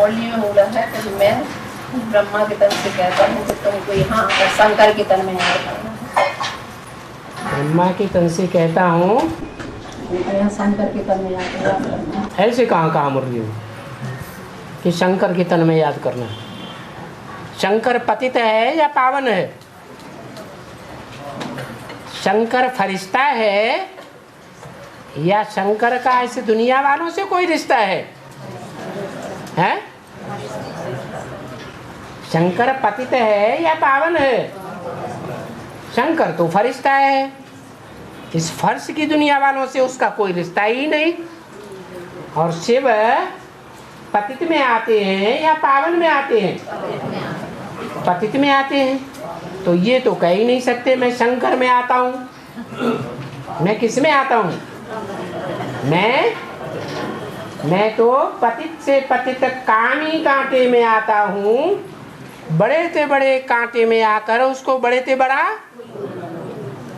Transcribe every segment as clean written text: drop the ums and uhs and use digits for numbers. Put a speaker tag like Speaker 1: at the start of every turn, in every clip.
Speaker 1: मुरली में बोला है कि मैं ब्रह्मा के तन से कहता हूँ कि तुमको यहाँ आकर शंकर के तन में याद करना है।
Speaker 2: ब्रह्मा के तन से कहता हूँ
Speaker 1: यहाँ शंकर के तन में याद करना है।
Speaker 2: ऐसे कहाँ मुरली में कि शंकर के तन में याद करना है? शंकर पतित है या पावन है? शंकर फरिश्ता है या शंकर का ऐसे दुनिया वालों से कोई रिश्ता है? हैं? शंकर पतित है या पावन है? शंकर तो फरिश्ता है, इस फर्श की दुनिया वालों से उसका कोई रिश्ता ही नहीं। और शिव पतित में आते हैं या पावन में आते हैं? पतित में आते हैं। तो ये तो कह ही नहीं सकते मैं शंकर में आता हूँ। मैं किस में आता हूँ? मैं तो पतित से पतित कामी कांटे में आता हूँ। बड़े से बड़े कांटे में आकर उसको बड़े से बड़ा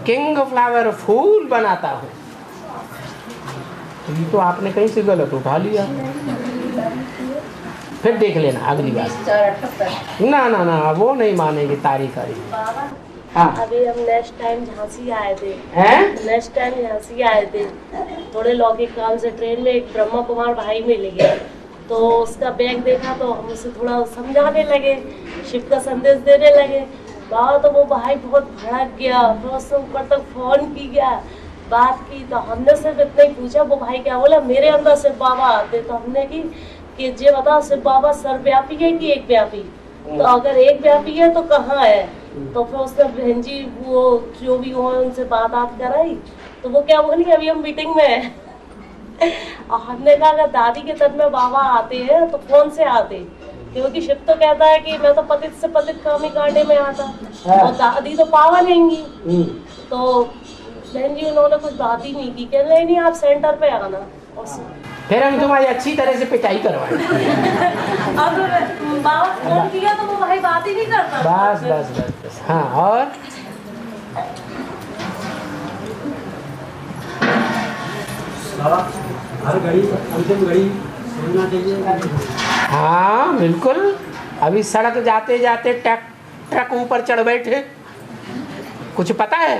Speaker 2: किंग फ्लावर फूल बनाता हूँ। ये तो आपने कहीं से गलत उठा लिया, फिर देख लेना अगली बार। ना ना ना वो नहीं मानेंगे तारीख। हाँ
Speaker 3: अभी हम नेक्स्ट टाइम झांसी आए थे।
Speaker 2: हैं?
Speaker 3: झांसी आए थे, थोड़े लौकिक काम से ट्रेन में एक ब्रह्मा कुमार भाई मिल गया, तो उसका बैग देखा तो हम उसे थोड़ा समझाने लगे, शिव का संदेश देने लगे। बाबा तो वो भाई बहुत भड़क गया, फिर उससे ऊपर तक फोन की गया, बात की। तो हमने सिर्फ इतना ही पूछा, वो भाई क्या बोला, मेरे अंदर शिव बाबा आते। तो हमने की कि ये बताओ शिव बाबा सर्वव्यापी है कि एक व्यापी? तो अगर एक व्यापी है तो कहाँ है? तो फिर उसने बहन जी वो जो भी हो उनसे बात कराई, तो वो क्या बोली, अभी हम मीटिंग में है। और हमने कहा अगर दादी के तन में बाबा आते हैं तो कौन से आते? क्योंकि शिव तो कहता है कि मैं तो पतित से पतित कामी कांटे में आता, और दादी तो पावन हैंगी। तो बहन जी उन्होंने कुछ बात ही नहीं की, कह रहे नहीं आप सेंटर पे आना।
Speaker 2: फिर हम तुम्हारी अच्छी तरह से पिटाई करवाएं।
Speaker 3: अब बाबा फोन किया तो वो भाई बात ही नहीं करता।
Speaker 2: बस बस बस बस। हाँ और
Speaker 4: हर घड़ी अंतिम घड़ी सुनना चाहिए।
Speaker 2: हाँ बिल्कुल। अभी सड़क जाते जाते ट्रक ऊपर चढ़ बैठे, कुछ पता है?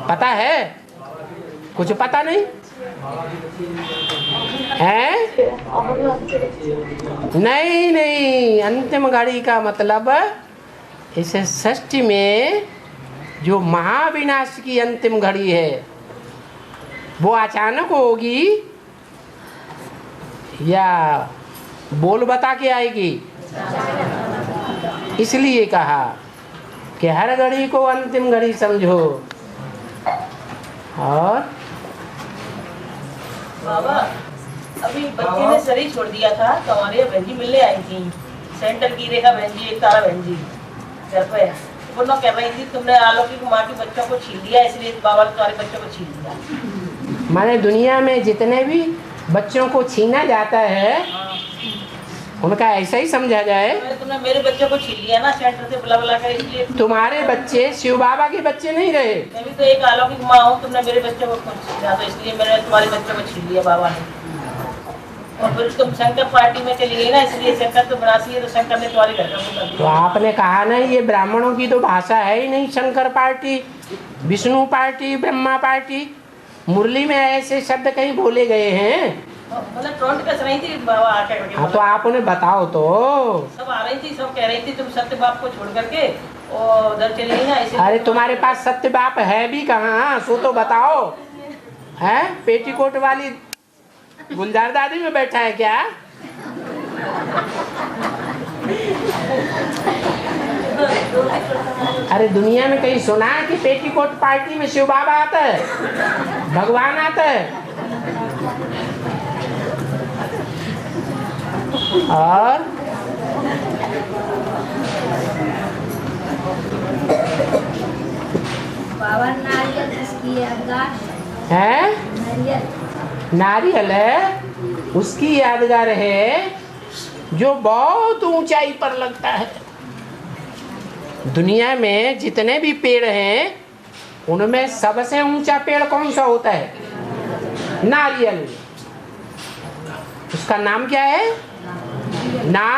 Speaker 2: पता है? कुछ पता नहीं है? नहीं, अंतिम घड़ी का मतलब इस सृष्टि में जो महाविनाश की अंतिम घड़ी है वो अचानक होगी या बोल बता के आएगी? इसलिए कहा कि हर घड़ी को अंतिम घड़ी समझो। और
Speaker 5: बाबा अभी बच्चे ने शरीर छोड़ दिया था तो हमारे यहाँ बहन जी मिलने आई थी, सेंटर की रेखा बहन जी, एक तारा बहन जी घर पे। वो लोग कह रही थी तुमने अलौकिक माँ के बच्चों को छीन लिया, इसलिए बाबा ने तुम्हारे बच्चों को छीन लिया।
Speaker 2: माने दुनिया में जितने भी बच्चों को छीना जाता है उनका ऐसा ही समझा जाए।
Speaker 5: तुमने मेरे बच्चों को छीन लिया ना सेंटर से बुला बुला कर, इसलिए
Speaker 2: तुम्हारे बच्चे शिव बाबा के बच्चे नहीं रहे।
Speaker 5: मैं भी तो एक अलौकिक माँ हूँ, तुमने मेरे बच्चों को छीना, तो इसलिए मैंने तुम्हारे बच्चों को छीन लिया बाबा ने। और फिर तुम शंकर पार्टी में चली गई ना, इसलिए शंकर तो बनासी है, तो शंकर ने तुम्हारे घर का।
Speaker 2: तो आपने कहा ना ये ब्राह्मणों की तो भाषा है ही नहीं, Shankar party, Vishnu party, Brahma party. मुरली में ऐसे शब्द कहीं बोले गए हैं?
Speaker 5: मतलब टोंट कस रही थी बाबा आके।
Speaker 2: हाँ तो आप उन्हें बताओ तो।
Speaker 5: सब आ रही थी, सब कह रही थी तुम सत्य बाप को छोड़ करके और उधर चली गई ना, इसे।
Speaker 2: अरे तुम्हारे पास सत्य बाप है भी कहाँ, सो तो बताओ। है पेटीकोट वाली गुलजार दादी में बैठा है क्या? अरे दुनिया में कहीं सुना है कि पेटीकोट पार्टी में शिव बाबा आता है, भगवान आता है? और
Speaker 6: बाबा नारियल इसकी यादगार
Speaker 2: है, नारियल है उसकी यादगार है जो बहुत ऊंचाई पर लगता है। दुनिया में जितने भी पेड़ हैं उनमें सबसे ऊंचा पेड़ कौन सा होता है? नारियल। उसका नाम क्या है? ना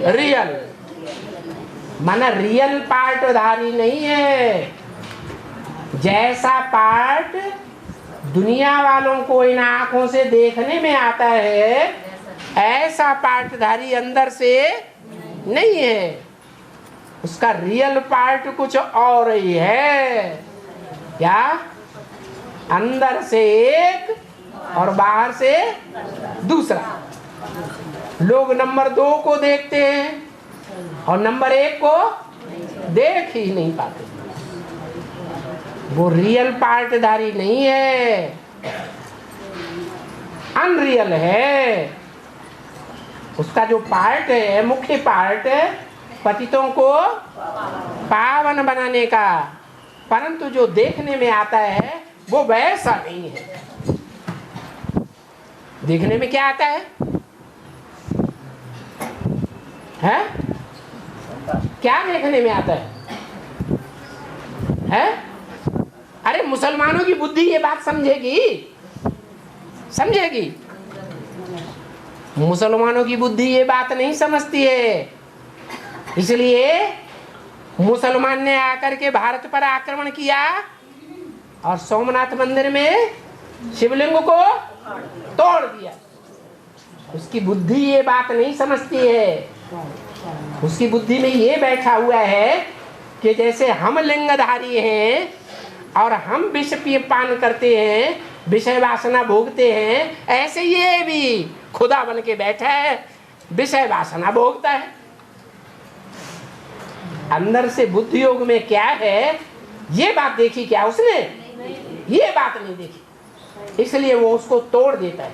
Speaker 2: रियल, माना रियल पार्टधारी नहीं है। जैसा पार्ट दुनिया वालों को इन आंखों से देखने में आता है, ऐसा पार्टधारी अंदर से नहीं है। उसका रियल पार्ट कुछ और ही है। क्या? अंदर से एक और बाहर से दूसरा। लोग नंबर 2 को देखते हैं और नंबर 1 को देख ही नहीं पाते। वो रियल पार्टधारी नहीं है, अनरियल है। उसका जो पार्ट है, मुख्य पार्ट, पतितों को पावन बनाने का, परंतु जो देखने में आता है वो वैसा नहीं है। देखने में क्या आता है? हैं? क्या देखने में आता है? हैं? अरे मुसलमानों की बुद्धि ये बात समझेगी? समझेगी? मुसलमानों की बुद्धि ये बात नहीं समझती है। इसलिए मुसलमान ने आकर के भारत पर आक्रमण किया और सोमनाथ मंदिर में शिवलिंग को तोड़ दिया। उसकी बुद्धि ये बात नहीं समझती है। उसकी बुद्धि में ये बैठा हुआ है कि जैसे हम लिंगधारी हैं और हम विष पान करते हैं, विषय वासना भोगते हैं, ऐसे ये भी खुदा बन के बैठा है, विषय वासना भोगता है। अंदर से बुद्धि योग में क्या है, ये बात देखी क्या उसने? ये बात नहीं देखी, इसलिए वो उसको तोड़ देता है।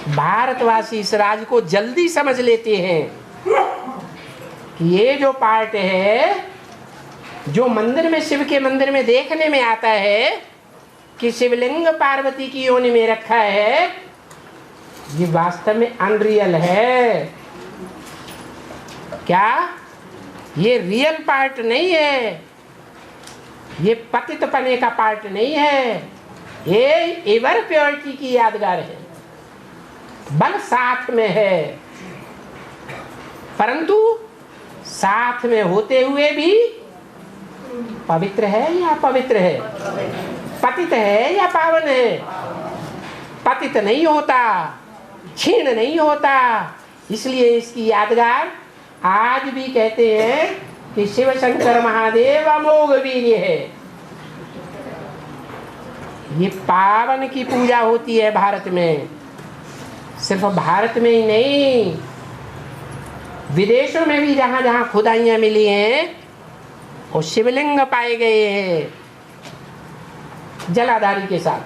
Speaker 2: भारतवासी इस राज को जल्दी समझ लेते हैं कि ये जो पार्ट है, जो मंदिर में, शिव के मंदिर में देखने में आता है कि शिवलिंग पार्वती की योनि में रखा है, ये वास्तव में अनरियल है। क्या? ये रियल पार्ट नहीं है, ये पतित पने का पार्ट नहीं है, ये एवर प्योरिटी की यादगार है। बल साथ में है, परंतु साथ में होते हुए भी पवित्र है या पवित्र है? पतित है या पावन है? पतित नहीं होता, क्षीण नहीं होता। इसलिए इसकी यादगार आज भी कहते हैं कि शिव शंकर महादेव अमोघ वीर्य है। ये पावन की पूजा होती है भारत में। सिर्फ भारत में ही नहीं, विदेशों में भी जहां जहां खुदाइयां मिली हैं और शिवलिंग पाए गए हैं जलाधारी के साथ।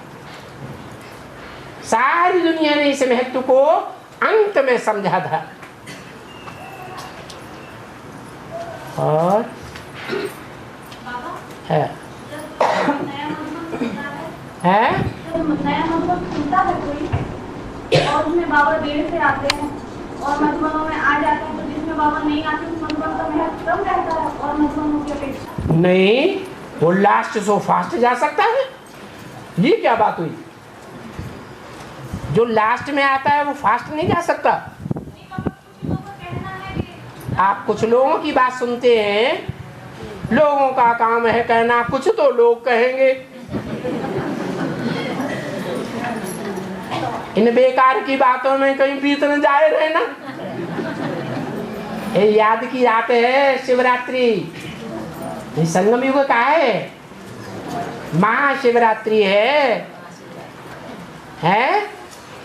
Speaker 2: सारी दुनिया ने इस महत्व को अंत में समझा था। और है
Speaker 7: नया मधुबन खुलता है कोई और उसमें बाबा देर से आते हैं और मधुबनों में आ जाते हैं, तो जिसमें बाबा नहीं आते उस मधुबन का महत्व कम रहता है और मधुबनों की अपेक्षा
Speaker 2: नहीं। वो लास्ट सो फास्ट जा सकता है, ये क्या बात हुई? जो लास्ट में आता है वो फास्ट नहीं जा सकता। आप कुछ लोगों की बात सुनते हैं, लोगों का काम है कहना, कुछ तो लोग कहेंगे। इन बेकार की बातों में कहीं बीत न जाए रहना। ये याद की रात है शिवरात्रि, ये संगम युग का है, महाशिवरात्रि है।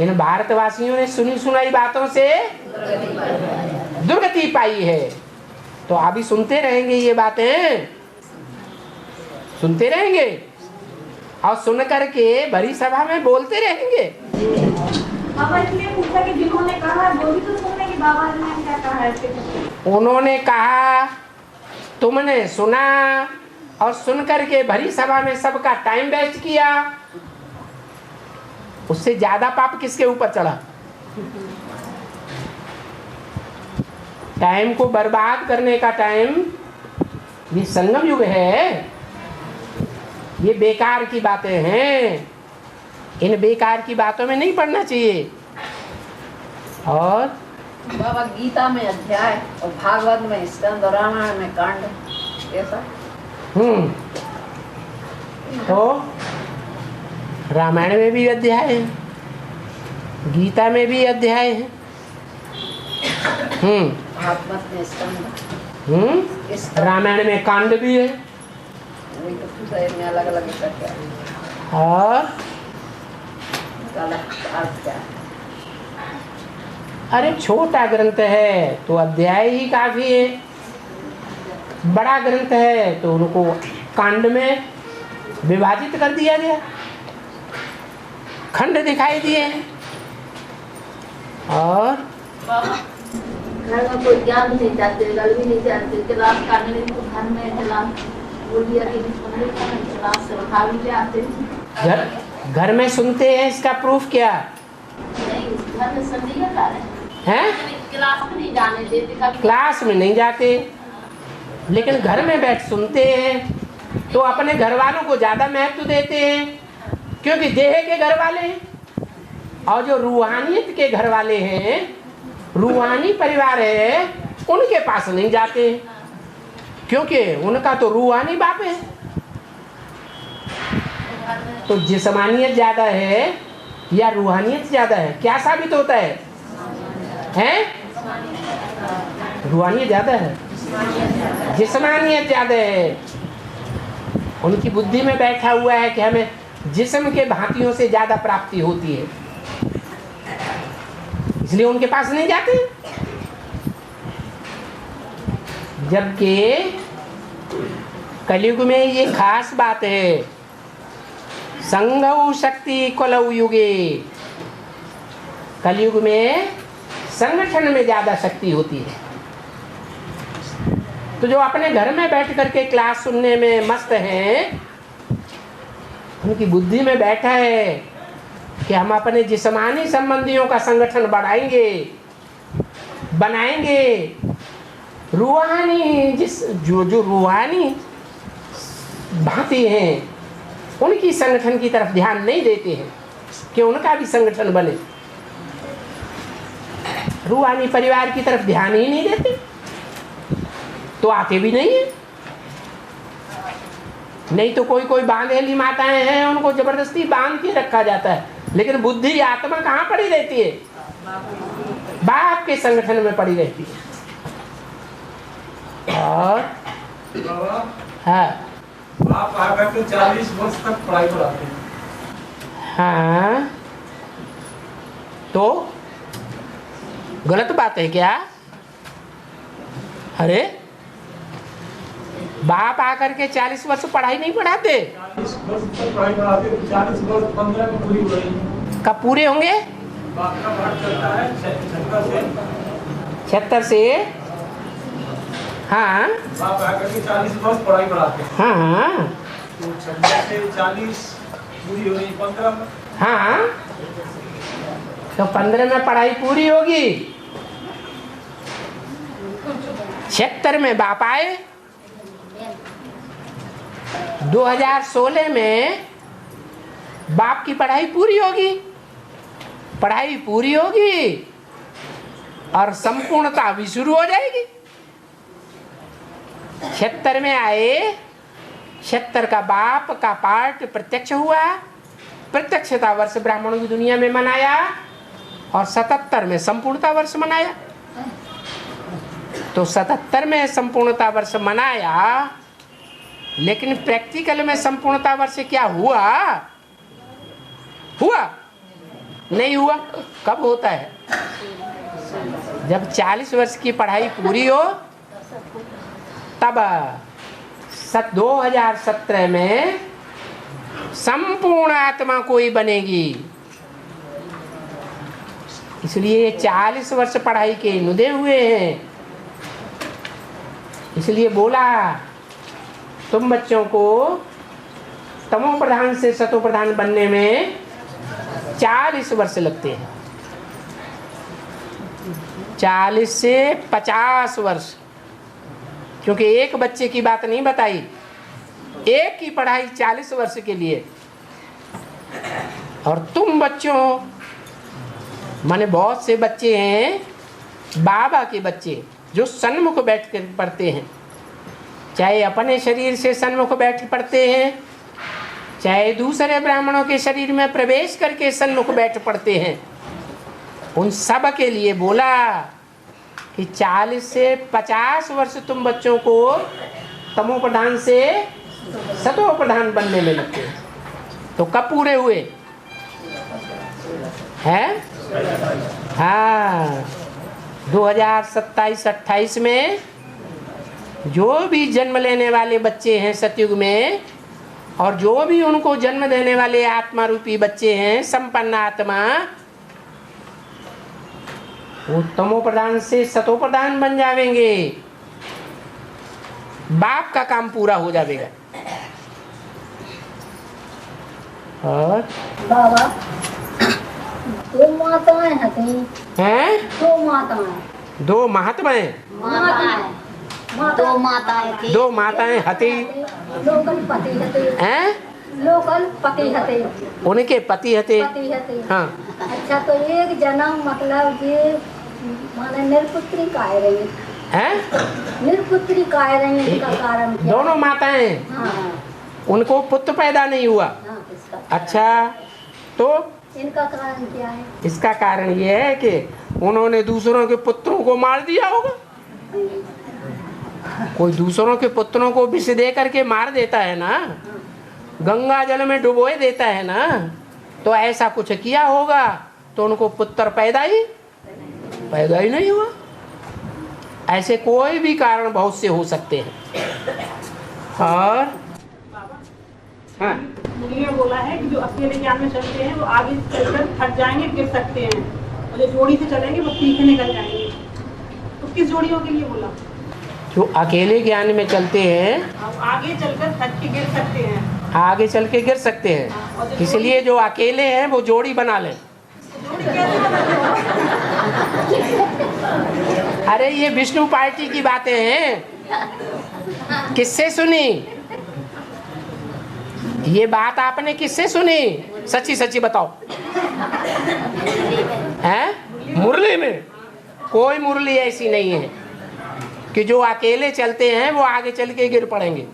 Speaker 2: इन भारतवासियों ने सुनी सुनाई बातों से दुर्गति पाई है, तो अभी सुनते रहेंगे ये बातें, सुनते रहेंगे और सुन करके भरी सभा में बोलते रहेंगे।
Speaker 7: बाबा इसलिए पूछा कि जिन्होंने कहा वो भी तो सुनने की बाबा ने क्या कहा है।
Speaker 2: उन्होंने कहा, तुमने सुना और सुन करके भरी सभा में सबका टाइम वेस्ट किया, उससे ज्यादा पाप किसके ऊपर चढ़ा? टाइम को बर्बाद करने का टाइम ये संगम युग है। ये बेकार की बातें हैं, इन बेकार की बातों में नहीं पड़ना चाहिए। और
Speaker 1: बाबा गीता में अध्याय और भागवत में स्कंद और रामायण में कांड ऐसा।
Speaker 2: तो रामायण में भी अध्याय है, गीता में भी अध्याय है।
Speaker 1: भागवत में स्कंद,
Speaker 2: रामायण में कांड भी है।
Speaker 1: वही तो पूजा में अलग अलग करके
Speaker 2: और
Speaker 1: अर्थ क्या है?
Speaker 2: अरे छोटा ग्रंथ है तो अध्याय ही काफी है, बड़ा ग्रंथ है तो उनको कांड में विभाजित कर दिया गया, खंड दिखाई दिए हैं। और
Speaker 6: घर में कोई ज्ञान भी नहीं चाहते, गल भी नहीं चाहते, क्लास करने को घर में क्लास बोलिए कि क्लास से उठा भी ले आते
Speaker 2: घर में सुनते हैं, इसका प्रूफ क्या
Speaker 6: नहीं, घर में संदेह कर रहे
Speaker 2: है?
Speaker 6: क्लास में नहीं जाने देते, कभी
Speaker 2: क्लास में नहीं जाते लेकिन घर में बैठ सुनते हैं तो अपने घर वालों को ज्यादा महत्व देते हैं, क्योंकि देह के घर वाले हैं। और जो रूहानियत के घर वाले हैं, रूहानी परिवार है, उनके पास नहीं जाते क्योंकि उनका तो रूहानी बाप है। तो जिस्मानियत ज्यादा है या रूहानियत ज्यादा है, क्या साबित होता है? रूहानियत ज्यादा है, जिस्मानियत ज्यादा है। उनकी बुद्धि में बैठा हुआ है कि हमें जिस्म के भांतियों से ज्यादा प्राप्ति होती है, इसलिए उनके पास नहीं जाते। जबकि कलयुग में ये खास बात है, संघौ शक्ति कलौ युगे। कलयुग में संगठन में ज्यादा शक्ति होती है। तो जो अपने घर में बैठ करके क्लास सुनने में मस्त हैं, उनकी बुद्धि में बैठा है कि हम अपने जिस्मानी संबंधियों का संगठन बढ़ाएंगे, बनाएंगे। रूहानी जो रूहानी भांति हैं, उनकी संगठन की तरफ ध्यान नहीं देते हैं कि उनका भी संगठन बने। रूहानी परिवार की तरफ ध्यान ही नहीं देते तो आते भी नहीं है। नहीं तो कोई बांधेली माताएं हैं, उनको जबरदस्ती बांध के रखा जाता है, लेकिन बुद्धि आत्मा कहाँ पड़ी रहती है? बाप के संगठन में पड़ी रहती है। और हाँ,
Speaker 4: आप आकर के 40 वर्ष तक पढ़ाई कराते हैं।
Speaker 2: हाँ, तो गलत बात है क्या? अरे बाप आकर के 40 वर्ष पढ़ाई नहीं पढ़ाते?
Speaker 4: 40 वर्ष तक पढ़ाई कराते, 40 वर्ष 15 में पूरी हो रही।
Speaker 2: कब पूरे होंगे?
Speaker 4: बाप का पाठ चलता है
Speaker 2: 76 से। हाँ,
Speaker 4: बाप आकर के 40 वर्ष पढ़ाई कराते हैं।
Speaker 2: हाँ,
Speaker 4: तो 76 से 40 पूरी हो रही, 15 में।
Speaker 2: हाँ, तो 15 में पढ़ाई पूरी होगी। 76 में बाप आए, 2016 में बाप की पढ़ाई पूरी होगी। पढ़ाई पूरी होगी और संपूर्णता भी शुरू हो जाएगी। 76 में आए, 76 का बाप का पाठ प्रत्यक्ष हुआ, प्रत्यक्षता वर्ष ब्राह्मणों की दुनिया में मनाया, और 77 में संपूर्णता वर्ष मनाया। तो 77 में संपूर्णता वर्ष मनाया, लेकिन प्रैक्टिकल में संपूर्णता वर्ष क्या हुआ? हुआ नहीं हुआ। कब होता है? जब 40 वर्ष की पढ़ाई पूरी हो, तब 2017 में संपूर्ण आत्मा कोई बनेगी। इसलिए 40 वर्ष पढ़ाई के नुदे हुए हैं। इसलिए बोला, तुम बच्चों को तमो प्रधान से सतो प्रधान बनने में 40 वर्ष लगते हैं। 40 से 50 वर्ष, क्योंकि एक बच्चे की बात नहीं बताई, एक की पढ़ाई 40 वर्ष के लिए। और तुम बच्चों माने बहुत से बच्चे हैं बाबा के बच्चे जो सन्मुख बैठ कर पढ़ते हैं, चाहे अपने शरीर से सन्मुख बैठ पढ़ते हैं, चाहे दूसरे ब्राह्मणों के शरीर में प्रवेश करके सन्मुख बैठ पढ़ते हैं। उन सब के लिए बोला कि 40 से 50 वर्ष तुम बच्चों को तमोप्रधान से सतोप्रधान बनने में लगते हैं, तो कब पूरे हुए हैं? हाँ, 2027-28 में जो भी जन्म लेने वाले बच्चे हैं सतयुग में, और जो भी उनको जन्म देने वाले आत्मा रूपी बच्चे हैं संपन्न आत्मा, वो तमोप्रधान से सतोप्रधान बन जाएंगे, बाप का काम पूरा हो जाएगा। और
Speaker 6: बाबा दो माताएं हैं,
Speaker 2: हैं दो महात्माएं,
Speaker 6: दो माताएं थी,
Speaker 2: दो माताएं हती
Speaker 6: लोकल पति हते,
Speaker 2: हैं,
Speaker 6: लोकल पति हते,
Speaker 2: उनके पति हते।
Speaker 6: पति हते।
Speaker 2: हाँ,
Speaker 6: अच्छा, तो एक जन्म मतलब ये माने निरपुत्री काय रही
Speaker 2: हैं,
Speaker 6: निरपुत्री काय रही, इसका कारण क्या?
Speaker 2: दोनों माताएं,
Speaker 6: हाँ,
Speaker 2: उनको पुत्र पैदा नहीं हुआ।
Speaker 6: हाँ, इसका
Speaker 2: अच्छा, तो
Speaker 6: इनका कारण क्या है?
Speaker 2: इसका कारण ये है कि उन्होंने दूसरों के पुत्रों को मार दिया होगा। कोई दूसरों के पुत्रों को विष दे करके मार देता है ना, गंगा जल में डुबोए देता है ना, तो ऐसा कुछ किया होगा, तो उनको पुत्र पैदा ही नहीं हुआ। ऐसे कोई भी कारण बहुत से हो सकते हैं। और हाँ,
Speaker 8: मुनि ने बोला है कि जो अकेले ज्ञान में चलते हैं वो आगे चलकर थक जाएंगे, गिर सकते हैं, और जो जोड़ी से चलेंगे वो पीछे निकल जाएंगे। तो किस जोड़ियों के लिए बोला?
Speaker 2: जो अकेले ज्ञान में चलते हैं
Speaker 8: अब आगे चलकर थक के गिर सकते हैं,
Speaker 2: आगे चल के गिर सकते हैं, इसलिए जो अकेले हैं वो जोड़ी बना लें।
Speaker 8: जोड़ी कैसे बनाते?
Speaker 2: अरे ये विष्णु पार्टी की बातें हैं, किससे सुनी ये बात? आपने किससे सुनी? सच्ची सच्ची बताओ। हैं? मुरली में? कोई मुरली ऐसी नहीं है कि जो अकेले चलते हैं वो आगे चल के गिर पड़ेंगे।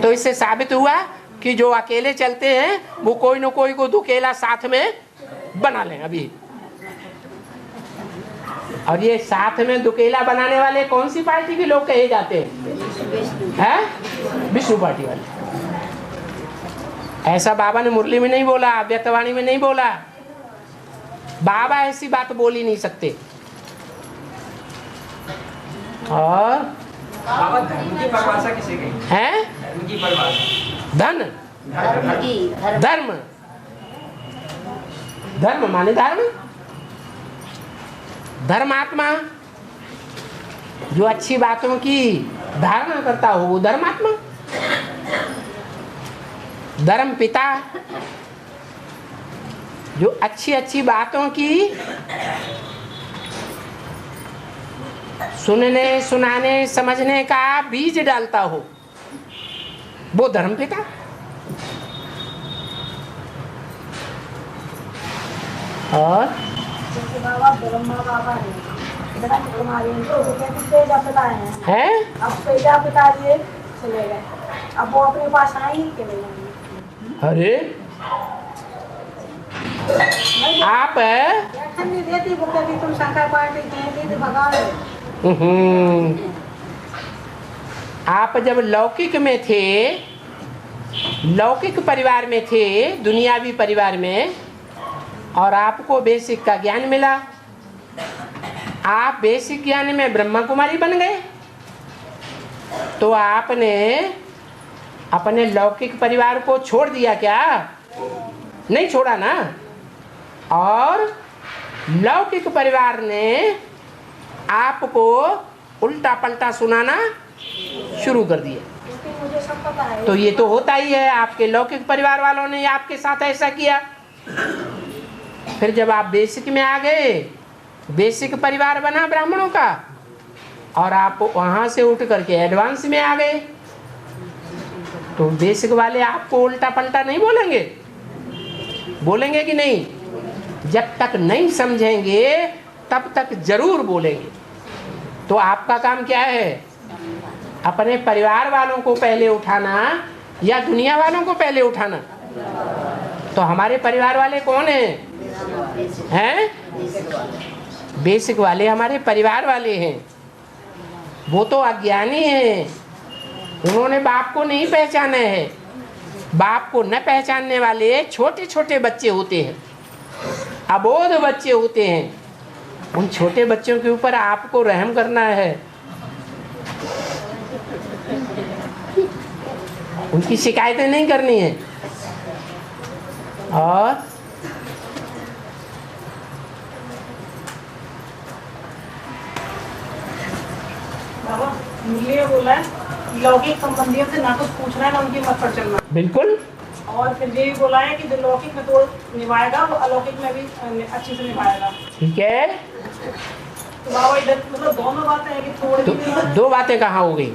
Speaker 2: तो इससे साबित हुआ कि जो अकेले चलते हैं वो कोई न कोई को दुकेला साथ में बना लें अभी। और ये साथ में दुकेला बनाने वाले कौन सी पार्टी के लोग कहे जाते हैं? विष्णु पार्टी वाले। ऐसा बाबा ने मुरली में नहीं बोला, व्यक्तवाणी में नहीं बोला। बाबा ऐसी बात बोल ही नहीं सकते। और
Speaker 4: बाबा धर्म की परिभाषा किसे कही
Speaker 2: है?
Speaker 4: धर्म की परिभाषा?
Speaker 2: धन, धर्म, धर्म माने धर्म, धर्मात्मा, जो अच्छी बातों की धारणा करता हो वो धर्मात्मा। धर्म पिता, जो अच्छी अच्छी बातों की सुनने सुनाने समझने का बीज डालता हो वो धर्म पिता। और
Speaker 7: बाबा ब्रह्मा बाबा
Speaker 2: है
Speaker 7: अब पेजा पिताजी चले गए, अब वो अपने पास आई कि नहीं?
Speaker 2: अरे आप
Speaker 7: नहीं देती, वो कहती तुम शंकर पार्टी के भगवान।
Speaker 2: आप जब लौकिक में थे, लौकिक परिवार में थे, दुनियावी परिवार में, और आपको बेसिक का ज्ञान मिला, आप बेसिक ज्ञान में ब्रह्मा कुमारी बन गए, तो आपने अपने लौकिक परिवार को छोड़ दिया क्या? नहीं छोड़ा ना। और लौकिक परिवार ने आपको उल्टा पलटा सुनाना शुरू कर दिया।
Speaker 7: मुझे सब पता है।
Speaker 2: तो ये तो होता ही है, आपके लौकिक परिवार वालों ने आपके साथ ऐसा किया। फिर जब आप बेसिक में आ गए, बेसिक परिवार बना ब्राह्मणों का, और आप वहाँ से उठ करके एडवांस में आ गए, तो बेसिक वाले आपको उल्टा पलटा नहीं बोलेंगे? बोलेंगे कि नहीं? जब तक नहीं समझेंगे तब तक जरूर बोलेंगे। तो आपका काम क्या है? अपने परिवार वालों को पहले उठाना या दुनिया वालों को पहले उठाना? तो हमारे परिवार वाले कौन हैं? बेसिक वाले हमारे परिवार वाले हैं। वो तो अज्ञानी हैं, उन्होंने बाप को नहीं पहचाना है। बाप को न पहचानने वाले छोटे छोटे बच्चे होते हैं, अबोध बच्चे होते हैं। उन छोटे बच्चों के ऊपर आपको रहम करना है, उनकी शिकायतें नहीं करनी है। और
Speaker 8: बाबा मुरली बोला है लौकिक संबंधियों से ना कुछ पूछना है ना उनकी मत पर चलना।
Speaker 2: बिल्कुल।
Speaker 8: और फिर ये भी बोला है कि जो लौकिक में तोड़ निभाएगा वो अलौकिक में भी अच्छे से निभाएगा।
Speaker 2: ठीक है।
Speaker 8: तो बाबा इधर मतलब दोनों बातें हैं कि तोड़
Speaker 2: तो
Speaker 8: भी
Speaker 2: दो बातें कहाँ हो गई?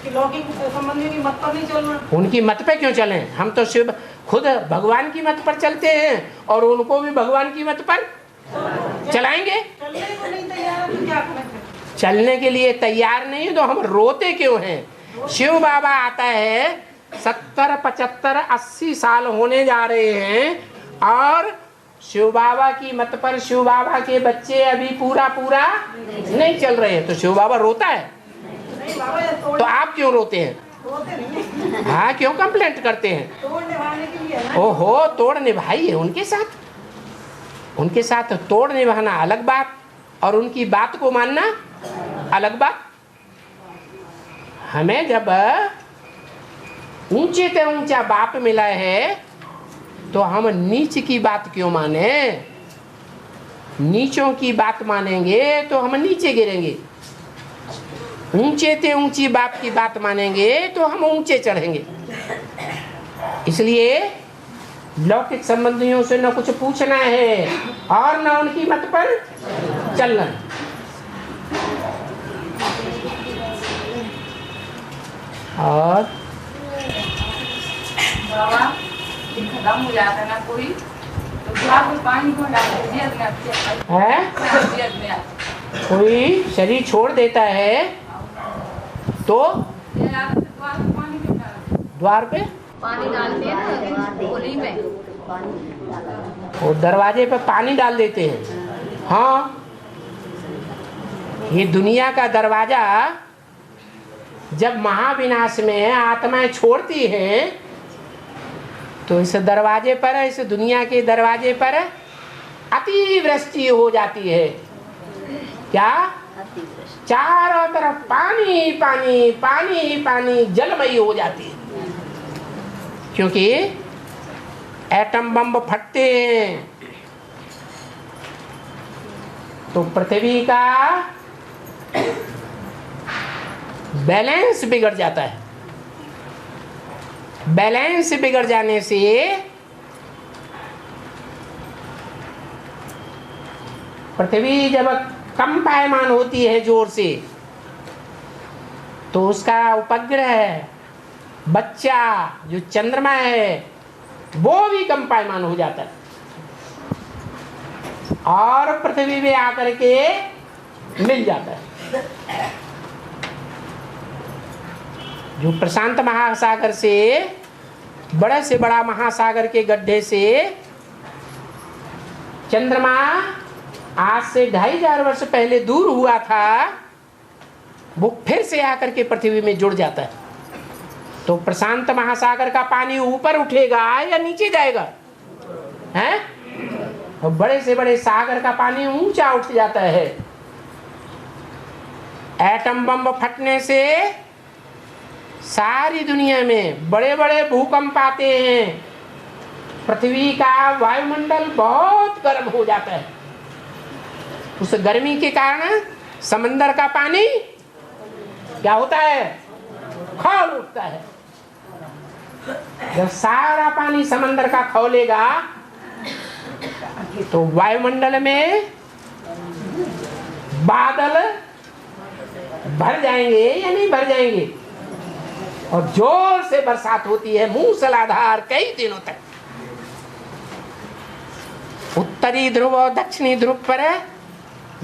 Speaker 8: कि लौकिक संबंधियों की मत पर नहीं चलना।
Speaker 2: उनकी मत पे क्यों चलें? हम तो शिव खुद भगवान की मत पर चलते हैं और उनको भी भगवान की मत पर चलाएंगे।
Speaker 8: चलने को नहीं तैयार है तो क्या करें?
Speaker 2: चलने के लिए तैयार नहीं तो हम रोते क्यों हैं? शिव बाबा आता है, 70, 75, 80 साल होने जा रहे हैं और शिव बाबा की मत पर शिव बाबा के बच्चे अभी पूरा नहीं चल रहे हैं। तो शिव बाबा रोता है?
Speaker 8: नहीं बाबा ये तोड़
Speaker 2: तो आप क्यों रोते हैं?
Speaker 8: तोड़ते नहीं,
Speaker 2: हाँ, क्यों कंप्लेंट करते हैं?
Speaker 8: तोड़ निभाने के लिए है ना।
Speaker 2: ओहो, तोड़ निभाइए उनके साथ तोड़ निभाना अलग बात और उनकी बात को मानना अलग बात। हमें जब ऊंचे से ऊंचा बाप मिला है तो हम नीच की बात क्यों माने? नीचों की बात मानेंगे तो हम नीचे गिरेंगे, ऊंचे से ऊंची बाप की बात मानेंगे तो हम ऊंचे चढ़ेंगे। इसलिए लौकिक संबंधियों से न कुछ पूछना है और न उनकी मत पर चलना है। और
Speaker 6: बाबा खत्म हो जाता ना कोई तो ग्लास में पानी को डाल दीजिए
Speaker 2: है? कोई शरीर छोड़ देता है तो द्वार पे
Speaker 6: पानी डालते हैं ना होली में,
Speaker 2: वो दरवाजे पे पानी डाल देते हैं। हाँ, ये दुनिया का दरवाजा जब महाविनाश में आत्माएं छोड़ती हैं तो इस दरवाजे पर, इस दुनिया के दरवाजे पर अतिवृष्टि हो जाती है। क्या? चारों तरफ पानी पानी पानी पानी जलमयी हो जाती है, क्योंकि एटम बम फटते हैं तो पृथ्वी का बैलेंस बिगड़ जाता है। बैलेंस बिगड़ जाने से पृथ्वी जब कंपायमान होती है जोर से तो उसका उपग्रह बच्चा जो चंद्रमा है वो भी कंपायमान हो जाता है और पृथ्वी में आकर के मिल जाता है। जो प्रशांत महासागर से बड़े से बड़ा महासागर के गड्ढे से चंद्रमा आज से 2500 वर्ष पहले दूर हुआ था, वो फिर से आकर के पृथ्वी में जुड़ जाता है। तो प्रशांत महासागर का पानी ऊपर उठेगा या नीचे जाएगा? हैं? तो बड़े से बड़े सागर का पानी ऊंचा उठ जाता है। एटम बम फटने से सारी दुनिया में बड़े बड़े भूकंप आते हैं, पृथ्वी का वायुमंडल बहुत गर्म हो जाता है। उस गर्मी के कारण समंदर का पानी क्या होता है? खौल उठता है। जब सारा पानी समंदर का खौलेगा तो वायुमंडल में बादल भर जाएंगे या नहीं भर जाएंगे? और जोर से बरसात होती है, मूसलाधार कई दिनों तक। उत्तरी ध्रुव और दक्षिणी ध्रुव पर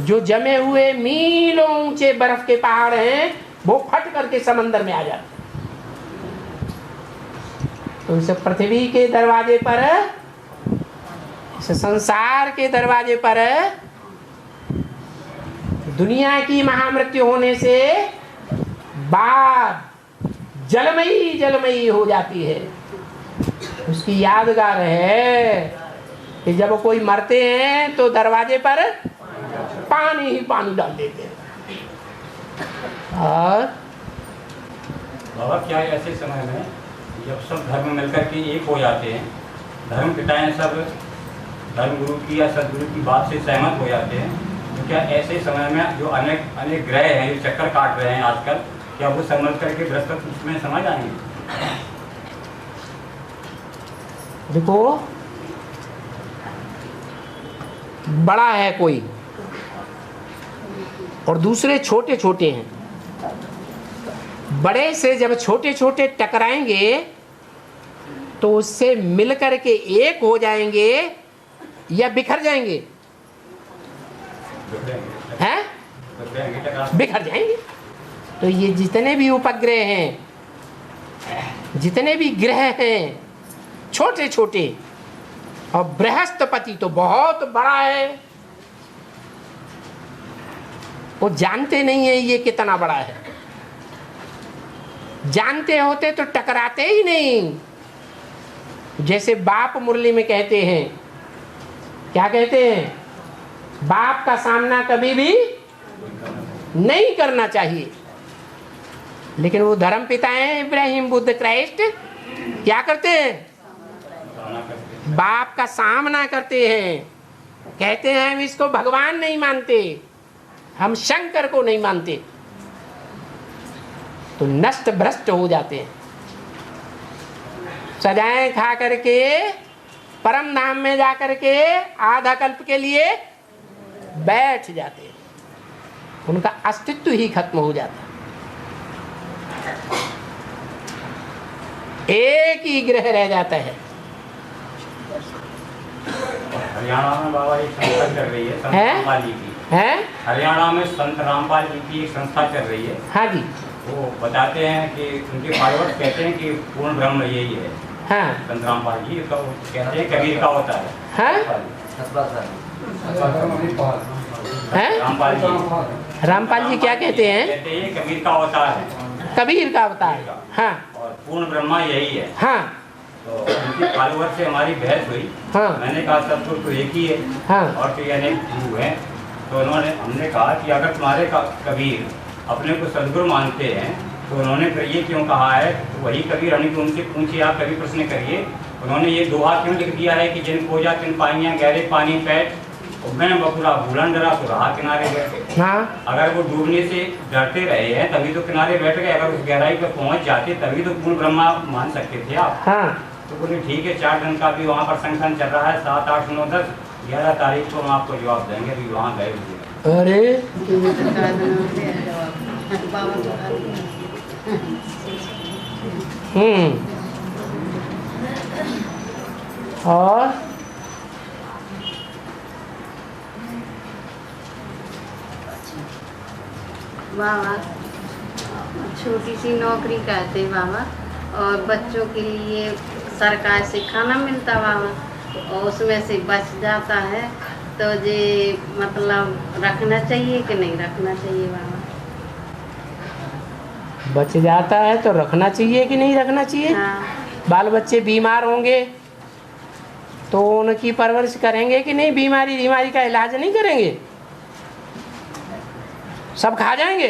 Speaker 2: जो जमे हुए मीलों ऊंचे बर्फ के पहाड़ हैं वो फट करके समंदर में आ जाते हैं। तो इस पृथ्वी के दरवाजे पर, इस संसार के दरवाजे पर दुनिया की महामृत्यु होने से बाद जलमयी जलमयी हो जाती है। उसकी यादगार है कि जब कोई मरते हैं तो दरवाजे पर पानी ही पानी डाल देते हैं। और
Speaker 9: बाबा क्या ऐसे समय में जब सब धर्म मिलकर के एक हो जाते हैं, धर्म पिताएं सब धर्म गुरु की या सदगुरु की बात से सहमत हो जाते हैं, तो क्या ऐसे समय में जो अनेक अनेक ग्रह हैं जो चक्कर काट रहे हैं आजकल, क्या वो समझ करके बृहस्पति उसमें समझ आएंगे?
Speaker 2: देखो, बड़ा है कोई और दूसरे छोटे छोटे हैं। बड़े से जब छोटे छोटे टकराएंगे तो उससे मिलकर के एक हो जाएंगे या बिखर जाएंगे? हैं? बिखर जाएंगे। तो ये जितने भी उपग्रह हैं, जितने भी ग्रह हैं, छोटे छोटे, और बृहस्पति तो बहुत बड़ा है, वो जानते नहीं है ये कितना बड़ा है। जानते होते तो टकराते ही नहीं। जैसे बाप मुरली में कहते हैं, क्या कहते हैं? बाप का सामना कभी भी नहीं करना चाहिए। लेकिन वो धर्म पिता हैं इब्राहिम, बुद्ध, क्राइस्ट, क्या करते हैं? बाप का सामना करते हैं। कहते हैं हम इसको भगवान नहीं मानते, हम शंकर को नहीं मानते। तो नष्ट भ्रष्ट हो जाते हैं। सजाएं खा करके परम धाम में जाकर के आधा कल्प के लिए बैठ जाते हैं। उनका अस्तित्व ही खत्म हो जाता है। एक ही ग्रह रह जाता है।
Speaker 9: हरियाणा में बाबा एक संस्था चल रही है, संत रामपाल जी की है। हरियाणा में संत रामपाल जी की एक संस्था चल रही है।
Speaker 2: हाँ जी।
Speaker 9: वो बताते हैं कि उनके फॉलोअर्स कहते हैं कि पूर्ण ब्रह्म यही है।
Speaker 2: हाँ।
Speaker 9: संत रामपाल जी तो कहते हैं कबीर का होता है।
Speaker 2: हाँ? रामपाल जी क्या कहते हैं?
Speaker 9: कहते हैं कबीर का होता है।
Speaker 2: कबीर का होता है। हाँ।
Speaker 9: और पूर्ण ब्रह्मा यही है।
Speaker 2: हाँ।
Speaker 9: तो उनके फॉलोअर से हमारी बहस हुई।
Speaker 2: हाँ।
Speaker 9: मैंने कहा सब तो एक ही है।
Speaker 2: हाँ।
Speaker 9: और तो अनेक गुरु हैं। तो हमने कहा कि अगर तुम्हारे कबीर अपने को सदगुरु मानते हैं तो उन्होंने फिर ये क्यों कहा है? तो वही कबीर हमने तो उनसे पूछिए, आप कभी प्रश्न करिए, उन्होंने ये दोहा क्यों लिख दिया है कि जिन खोजा तिन पाइयां गहरे पानी पैठ, मैं बकुरा भूलन डरा तो रहा किनारे बैठे।
Speaker 2: हाँ।
Speaker 9: अगर वो डूबने से डरते रहे हैं तभी तो किनारे बैठ गए। अगर उस गहराई पर पहुंच जाते तभी तो पूर्ण ब्रह्मा मान सकते थे आप।
Speaker 2: हाँ।
Speaker 9: तो बोले ठीक है, 4 दिन का भी वहाँ पर संगठन चल रहा है, 7, 8, 9, 10, 11 तारीख को हम आपको जवाब देंगे। अभी वहाँ गए हुए।
Speaker 2: अरे और
Speaker 10: बाबा छोटी सी नौकरी करते बाबा, और बच्चों के लिए सरकार से खाना मिलता बाबा, और उसमें से बच जाता है तो ये मतलब रखना चाहिए कि नहीं रखना चाहिए बाबा?
Speaker 2: बच जाता है तो रखना चाहिए कि नहीं रखना चाहिए?
Speaker 10: हाँ।
Speaker 2: बाल बच्चे बीमार होंगे तो उनकी परवरिश करेंगे कि नहीं? बीमारी का इलाज नहीं करेंगे? सब खा जाएंगे?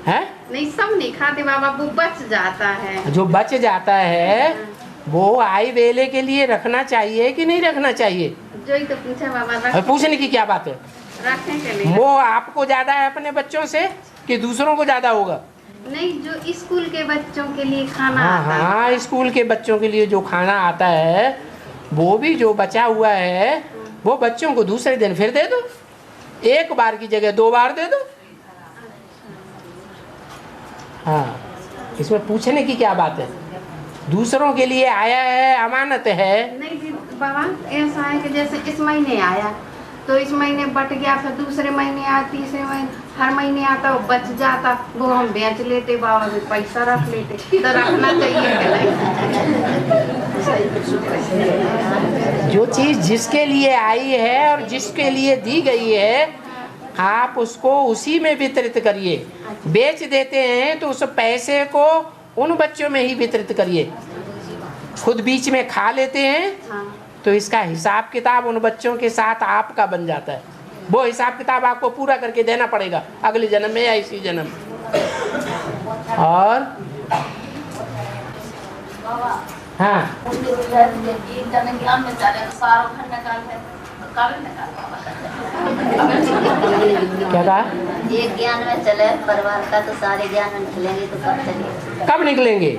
Speaker 2: हैं?
Speaker 10: नहीं, सब नहीं खाते बाबा, वो बच जाता है।
Speaker 2: जो बच जाता है वो आई वेले के लिए रखना चाहिए कि नहीं रखना चाहिए?
Speaker 10: जो ही तो पूछा बाबा।
Speaker 2: पूछने की क्या बात है?
Speaker 10: रखें कि नहीं?
Speaker 2: मोह आपको ज्यादा है अपने बच्चों से कि दूसरों को ज्यादा होगा?
Speaker 10: नहीं, जो स्कूल के बच्चों के लिए खाना
Speaker 2: हाँ,
Speaker 10: आता है।
Speaker 2: हाँ, स्कूल के बच्चों के लिए जो खाना आता है वो भी जो बचा हुआ है वो बच्चों को दूसरे दिन फिर दे दो। एक बार की जगह 2 बार दे दो। हाँ, इसमें पूछने की क्या बात है? दूसरों के लिए आया है, अमानत है।
Speaker 10: नहीं बाबा ऐसा है कि जैसे इस महीने आया तो इस महीने बट गया, फिर दूसरे महीने आया, तीसरे महीने, हर महीने आता वो बच जाता, वो हम बेच लेते बाबा, भी पैसा रख लेते। तो रखना चाहिए
Speaker 2: जो चीज़ जिसके लिए आई है और जिसके लिए दी गई है, आप उसको उसी में वितरित करिए। बेच देते हैं तो उस पैसे को उन बच्चों में ही वितरित करिए। खुद बीच में खा लेते हैं तो इसका हिसाब किताब उन बच्चों के साथ आपका बन जाता है। वो हिसाब किताब आपको पूरा करके देना पड़ेगा अगले जन्म में या इसी जन्म में। और हाँ, क्या कहा?
Speaker 6: ये ज्ञान में चले परिवार का तो सारे ज्ञान में निकलेंगे तो कब चलेंगे?
Speaker 2: कब निकलेंगे?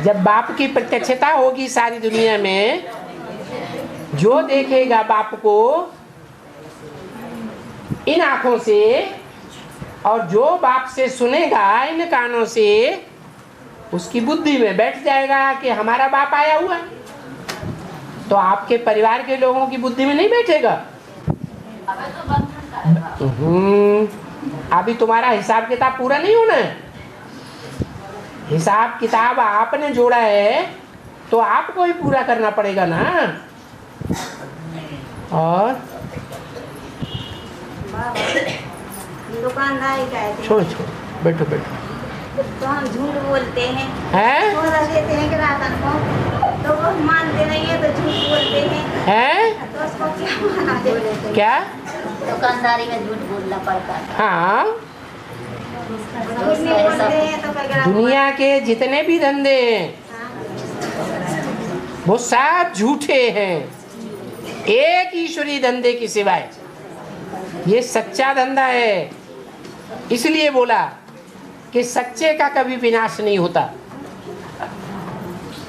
Speaker 2: जब बाप की प्रत्यक्षता होगी सारी दुनिया में, जो देखेगा बाप को इन आंखों से और जो बाप से सुनेगा इन कानों से, उसकी बुद्धि में बैठ जाएगा कि हमारा बाप आया हुआ। तो आपके परिवार के लोगों की बुद्धि में नहीं बैठेगा। अभी तुम्हारा हिसाब किताब पूरा नहीं होना है। हिसाब किताब आपने जोड़ा है तो आपको ही पूरा करना पड़ेगा ना। और
Speaker 6: दुकानदारी का
Speaker 2: छोड़ बैठो बैठो।
Speaker 6: तो हम झूठ बोलते हैं,
Speaker 2: हैं?
Speaker 6: देते हैं ग्राहक को, तो वो मानते नहीं है तो झूठ बोलते हैं। तो उसको क्या माना देते?
Speaker 2: क्या?
Speaker 6: दुकानदारी में झूठ बोलना पड़ता है।
Speaker 2: हाँ,
Speaker 6: झूठ नहीं बोलते हैं तो फिर ग्राहक
Speaker 2: दुनिया के जितने भी धंधे हैं वो सब झूठे हैं, एक ईश्वरीय धंधे की सिवाय। ये सच्चा धंधा है, इसलिए बोला कि सच्चे का कभी विनाश नहीं होता।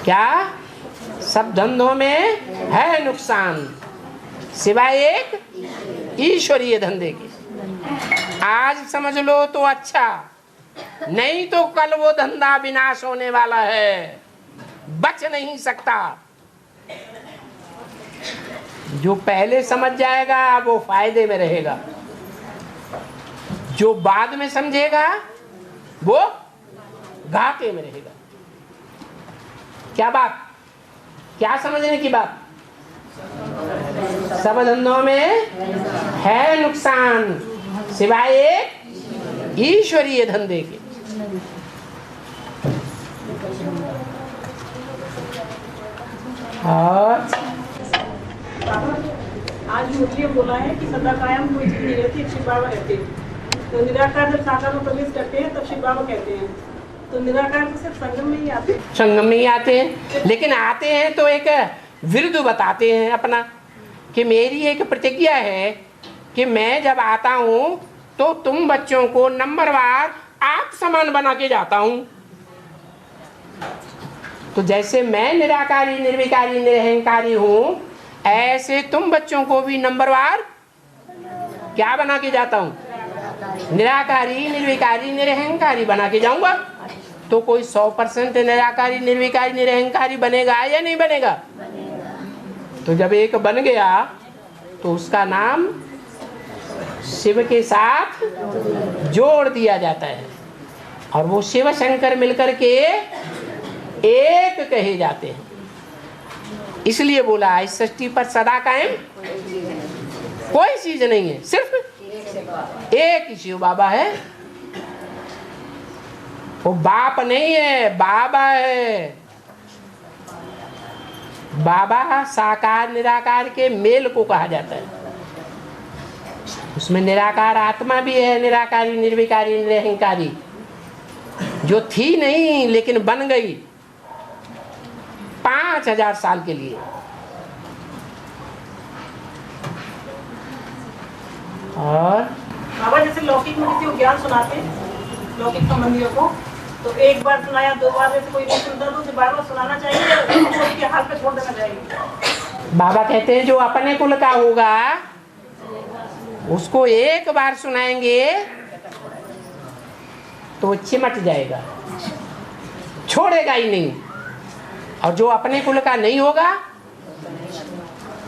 Speaker 2: क्या? सब धंधों में है नुकसान सिवाय एक ईश्वरीय धंधे के। आज समझ लो तो अच्छा, नहीं तो कल वो धंधा विनाश होने वाला है, बच नहीं सकता। जो पहले समझ जाएगा वो फायदे में रहेगा, जो बाद में समझेगा वो घाटे में रहेगा। क्या बात? क्या समझने की बात? सब धंधों में है नुकसान सिवाय एक ईश्वरीय धंधे के। और
Speaker 8: आज मुझे बोला है कि सदा कायम कोई चीज नहीं रहती, शिव बाबा रहते हैं। तो निराकार जब साकार में प्रवेश करते हैं तब शिव बाबा कहते हैं। तो निराकार तो सिर्फ संगम में ही आते हैं।
Speaker 2: संगम में ही आते हैं, लेकिन आते हैं तो एक विरुद्ध बताते हैं अपना, कि मेरी एक प्रतिज्ञा है कि मैं जब आता हूं तो तुम बच्चों को नंबरवार आप समान बना के जाता हूं। तो जैसे मैं निराकारी निर्विकारी निरहंकारी हूं, ऐसे तुम बच्चों को भी नंबरवार क्या बना के जाता हूं? निराकारी निर्विकारी निरहंकारी बना के जाऊंगा। तो कोई 100% निराकारी निर्विकारी निरहंकारी बनेगा या नहीं बनेगा? तो जब एक बन गया तो उसका नाम शिव के साथ जोड़ दिया जाता है, और वो शिव शंकर मिलकर के एक कहे जाते हैं। इसलिए बोला इस सृष्टि पर सदा कायम कोई चीज नहीं है, सिर्फ एक ही शिव बाबा है। वो बाप नहीं है, बाबा है। बाबा साकार निराकार के मेल को कहा जाता है। उसमें निराकार आत्मा भी है, निराकारी निर्विकारी निरहंकारी, जो थी नहीं लेकिन बन गई 5000 साल के लिए। और
Speaker 8: बाबा जैसे लौकिक में किसी को ज्ञान सुनाते, लौकिक संबंधियों को, तो एक बार सुनाया, दो बार जैसे कोई नहीं सुनता तो उसे बार बार सुनाना चाहिए, उसके हाल पे छोड़ देना चाहिए।
Speaker 2: बाबा कहते हैं जो अपने कुल का होगा उसको एक बार सुनाएंगे तो चिमट जाएगा, छोड़ेगा ही नहीं। और जो अपने कुल का नहीं होगा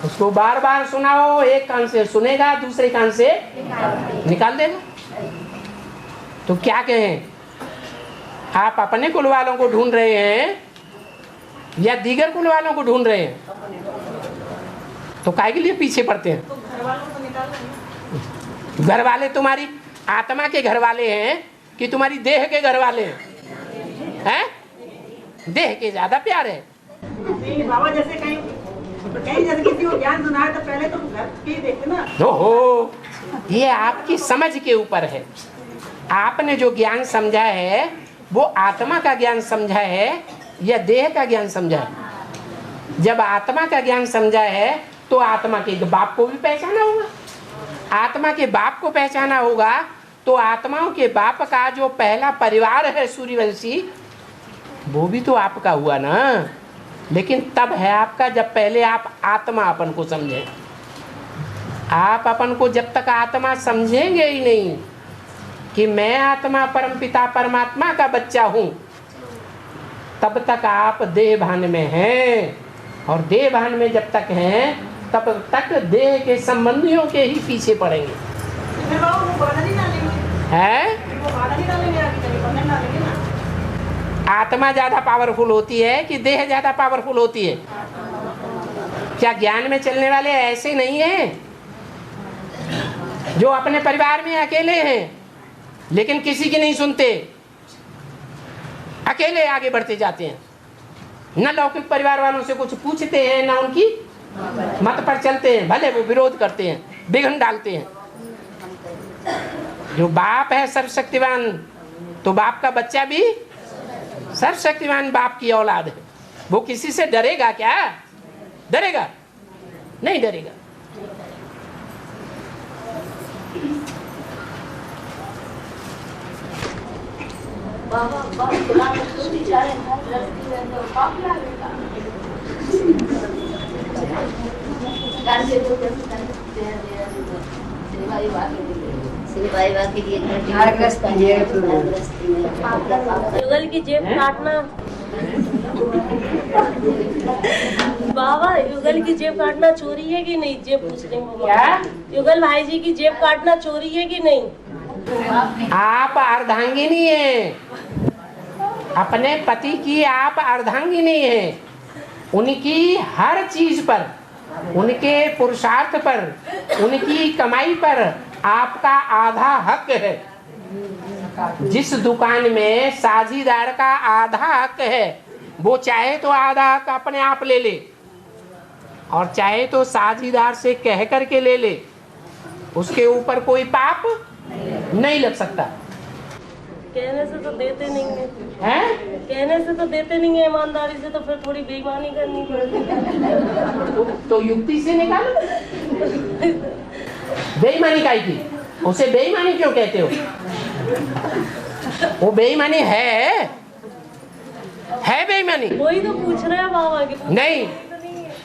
Speaker 2: उसको बार बार सुनाओ, एक कान से सुनेगा दूसरे कान से निकाल देगा। तो क्या कहें, आप अपने कुल वालों को ढूंढ रहे हैं या दीगर कुल वालों को ढूंढ रहे हैं? तो काहे के लिए पीछे पड़ते हैं? घर वाले तुम्हारी आत्मा के घर वाले हैं कि तुम्हारी देह के घर वाले हैं? देह के ज्यादा प्यार है।
Speaker 8: नहीं बाबा, जैसे कहीं जैसे किसी को ज्ञान सुनाए तो पहले तो घर के ही देखते ना।
Speaker 2: ओहो, ये आपकी समझ के ऊपर है। आपने जो ज्ञान समझा है वो आत्मा का ज्ञान समझा है या देह का ज्ञान समझा है? जब आत्मा का ज्ञान समझा है तो आत्मा के बाप को भी पहचाना होगा। आत्मा के बाप को पहचाना होगा तो आत्माओं के बाप का जो पहला परिवार है सूर्यवंशी, वो भी तो आपका हुआ ना। लेकिन तब है आपका जब पहले आप आत्मा अपन को समझें। आप अपन को जब तक आत्मा समझेंगे ही नहीं कि मैं आत्मा परमपिता परमात्मा का बच्चा हूँ, तब तक आप देह भान में हैं। और देह भान में जब तक हैं तब तक देह के संबंधियों के ही पीछे पड़ेंगे। आत्मा ज्यादा पावरफुल होती है कि देह ज्यादा पावरफुल होती है? क्या ज्ञान में चलने वाले ऐसे नहीं हैं जो अपने परिवार में अकेले हैं लेकिन किसी की नहीं सुनते, अकेले आगे बढ़ते जाते हैं, न लौकिक परिवार वालों से कुछ पूछते हैं न उनकी मत पर चलते हैं, भले वो विरोध करते हैं, विघ्न डालते हैं। जो बाप है सर्वशक्तिवान, तो बाप का बच्चा भी सर्वशक्तिवान बाप की औलाद है। वो किसी से डरेगा क्या? डरेगा नहीं, डरेगा।
Speaker 3: युगल की जेब काटना बाबा, युगल की जेब काटना चोरी है कि नहीं? जेब पूछ रहे हैं। युगल भाई जी की जेब काटना चोरी है कि नहीं?
Speaker 2: आप अर्धांगिनी है, अपने पति की आप अर्धांगिनी है। उनकी हर चीज पर, उनके पुरुषार्थ पर, उनकी कमाई पर आपका आधा हक है। जिस दुकान में साझीदार का आधा हक है, वो चाहे तो आधा हक अपने आप ले ले और चाहे तो साझीदार से कह करके ले ले, उसके ऊपर कोई पाप नहीं लग सकता।
Speaker 3: कहने से तो देते नहीं
Speaker 2: है?
Speaker 3: कहने से तो देते नहीं है, ईमानदारी से तो फिर थोड़ी बेईमानी करनी पड़ती।
Speaker 2: तो युक्ति से निकालो। बेईमानी काहे की? उसे बेईमानी क्यों कहते हो? वो बेईमानी है बेईमानी।
Speaker 3: वही तो पूछ रहे हैं बाबा की।
Speaker 2: नहीं,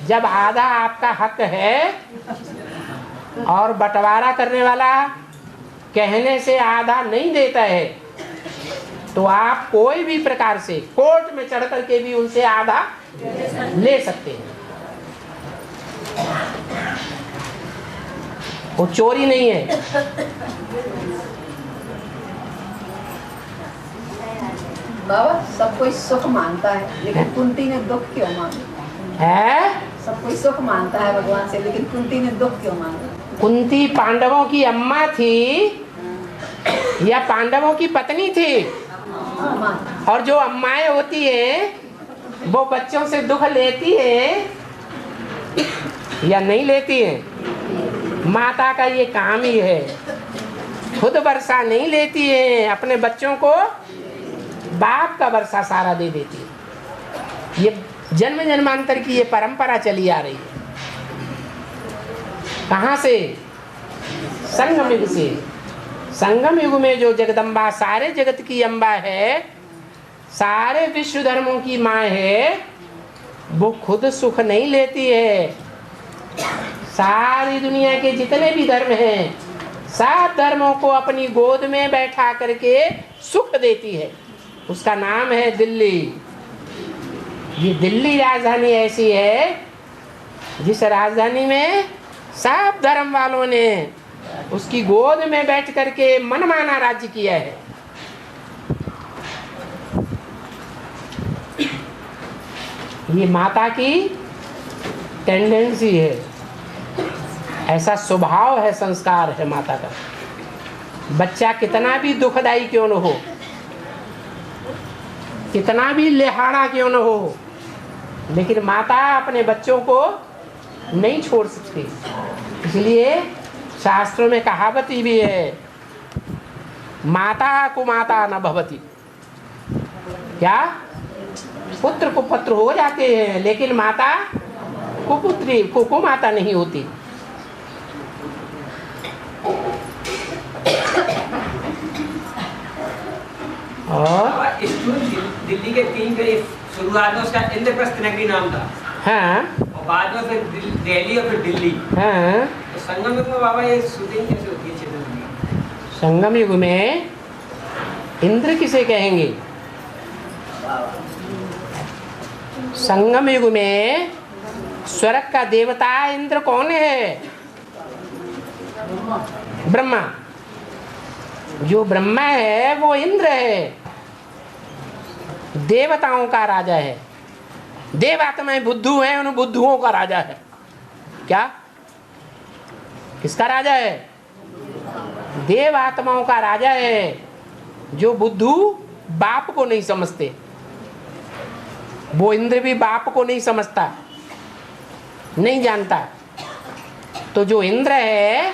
Speaker 2: जब आधा आपका हक है और बंटवारा करने वाला कहने से आधा नहीं देता है, तो आप कोई भी प्रकार से कोर्ट में चढ़ करके भी उनसे आधा ले सकते हैं। वो चोरी नहीं है।
Speaker 1: बाबा, सब कोई सुख मानता है लेकिन कुंती ने दुख क्यों मांगा?
Speaker 2: है?
Speaker 1: सब कोई सुख मानता है भगवान से, लेकिन कुंती ने दुख क्यों मांगा?
Speaker 2: कुंती पांडवों की अम्मा थी या पांडवों की पत्नी थी? और जो अम्माएं होती हैं वो बच्चों से दुख लेती हैं या नहीं लेती हैं? माता का ये काम ही है, खुद वर्षा नहीं लेती है, अपने बच्चों को बाप का वर्षा सारा दे देती है। ये जन्म जन्मांतर की ये परंपरा चली आ रही है। कहाँ से? संगम युग से। संगम युग में जो जगदम्बा सारे जगत की अम्बा है, सारे विश्व धर्मों की माँ है, वो खुद सुख नहीं लेती है। सारी दुनिया के जितने भी धर्म हैं, सब धर्मों को अपनी गोद में बैठा करके सुख देती है। उसका नाम है दिल्ली। ये दिल्ली राजधानी ऐसी है जिस राजधानी में सब धर्म वालों ने उसकी गोद में बैठ करके मनमाना राज्य किया है। ये माता की टेंडेंसी है, ऐसा स्वभाव है, संस्कार है माता का। बच्चा कितना भी दुखदाई क्यों न हो, कितना भी लिहाड़ा क्यों न हो, लेकिन माता अपने बच्चों को नहीं छोड़ सकती। इसलिए शास्त्रों में कहावत भी है, माता कुमाता न भवति। क्या? पुत्र को पुत्र हो जाते हैं, लेकिन माता कुपुत्री कुमाता नहीं होती। और
Speaker 11: दिल्ली के 3 के शुरुआत में उसका इंद्रप्रस्थ नगरी नाम था।
Speaker 2: हाँ।
Speaker 11: और बाद में फिर दिल्ली और फिर दिल्ली।
Speaker 2: हाँ।
Speaker 11: तो संगम युग में बाबा ये शूटिंग कैसे होती है क्षेत्र में?
Speaker 2: संगम युग में इंद्र किसे कहेंगे? संगम युग में स्वर्ग का देवता इंद्र कौन है? ब्रह्मा। जो ब्रह्मा है वो इंद्र है, देवताओं का राजा है। देवात्माएं बुद्धू हैं, उन बुद्धुओं का राजा है। क्या? किसका राजा है? देवात्माओं का राजा है। जो बुद्धू बाप को नहीं समझते, वो इंद्र भी बाप को नहीं समझता, नहीं जानता। तो जो इंद्र है,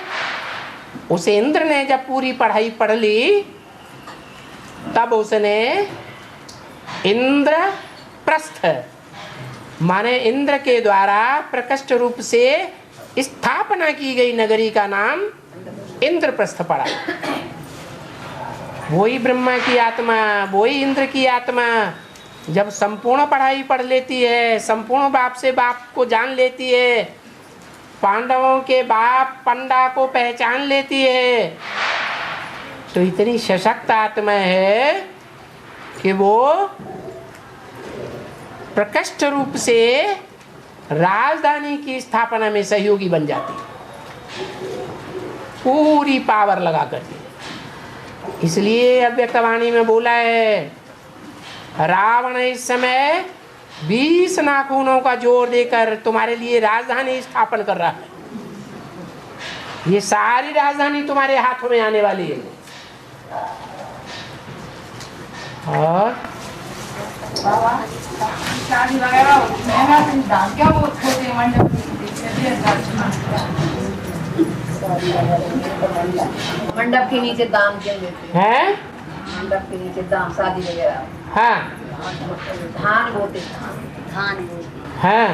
Speaker 2: उसे इंद्र ने जब पूरी पढ़ाई पढ़ ली, तब उसने इंद्रप्रस्थ माने इंद्र के द्वारा प्रकट रूप से स्थापना की गई नगरी का नाम इंद्रप्रस्थ पड़ा। वही ब्रह्मा की आत्मा, वही इंद्र की आत्मा जब संपूर्ण पढ़ाई पढ़ लेती है, संपूर्ण बाप से बाप को जान लेती है, पांडवों के बाप पंडा को पहचान लेती है, तो इतनी सशक्त आत्मा है कि वो प्रकट रूप से राजधानी की स्थापना में सहयोगी बन जाती है, पूरी पावर लगा करके। इसलिए अव्यक्तवाणी में बोला है, रावण इस समय 20 नाखूनों का जोर देकर तुम्हारे लिए राजधानी स्थापन कर रहा है। ये सारी राजधानी तुम्हारे हाथों में आने वाली है। और
Speaker 6: शादी वगैरह महंगा दाम क्या वो छोटे मंडप
Speaker 1: मंडप के नीचे दाम क्यों देते
Speaker 2: हैं?
Speaker 1: मंडप के नीचे दाम शादी वगैरह।
Speaker 2: हाँ।
Speaker 1: धान बोते, धान
Speaker 2: हाँ,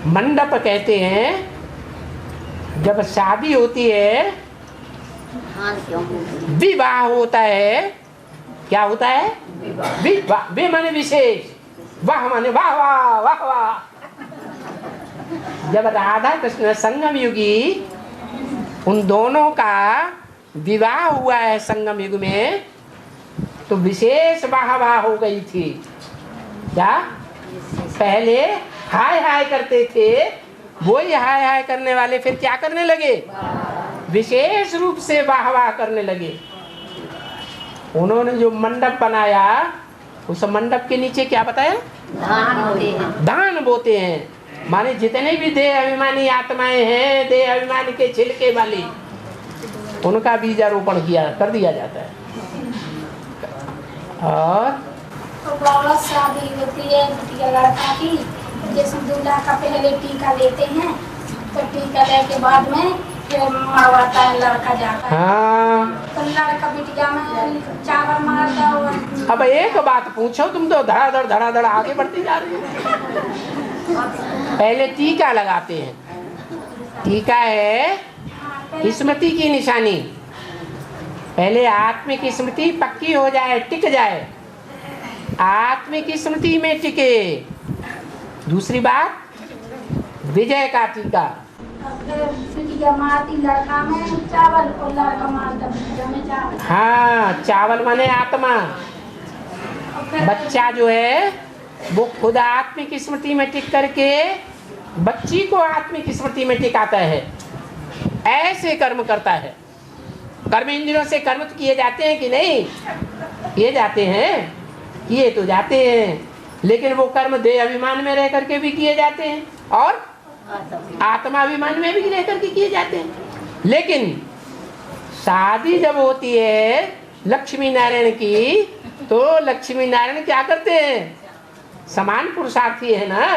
Speaker 2: मंडप कहते हैं जब शादी होती है, विवाह होता है। क्या होता है? विवाह। वे माने विशेष, वाह माने वाह वाह वाह वाह। जब राधा कृष्ण संगम युगी, उन दोनों का विवाह हुआ है संगम युग में, तो विशेष वाह वाह हो गई थी। क्या? पहले हाय हाय करते थे, वही हाय हाय करने वाले फिर क्या करने लगे? विशेष रूप से वाह वाह करने लगे। उन्होंने जो मंडप बनाया, उस मंडप के नीचे क्या बताया?
Speaker 1: धान बोते हैं।
Speaker 2: धान बोते हैं, माने जितने भी देह अभिमानी आत्माएं हैं, देह अभिमानी के छिलके वाली, उनका बीजारोपण किया कर दिया जाता है। और
Speaker 7: तो बाबा शादी होती है बिटिया लड़का की, जैसे दूल्हा का पहले टीका लेते हैं, तो टीका लेने के बाद में फिर मरवाता है, लड़का जाता है।
Speaker 2: हाँ।
Speaker 7: तो लड़का बिटिया में चावल मारता हुआ।
Speaker 2: अब एक बात पूछो, तुम तो धड़ाधड़ आगे बढ़ती जा रही हो। पहले टीका लगाते हैं। टीका है स्मृति की निशानी। पहले आत्मिक स्मृति पक्की हो जाए, टिक जाए, आत्मिक स्मृति में टिके। दूसरी बात, विजय का टीका।
Speaker 7: बिटिया मारती लड़का में चावल और लड़का मारता बिटिया में चावल।
Speaker 2: हाँ, चावल माने आत्मा। बच्चा जो है वो खुद आत्मिक स्मृति में टिक करके बच्ची को आत्मिक स्मृति में टिकाता है। ऐसे कर्म करता है। कर्म इंद्रियों से कर्म तो किए जाते हैं कि नहीं? किए जाते हैं, किए तो जाते हैं, लेकिन वो कर्म देह अभिमान में रह करके भी किए जाते हैं और आत्माभिमान में भी रह करके किए जाते हैं। लेकिन शादी जब होती है लक्ष्मी नारायण की, तो लक्ष्मी नारायण क्या करते हैं? समान पुरुषार्थी है ना,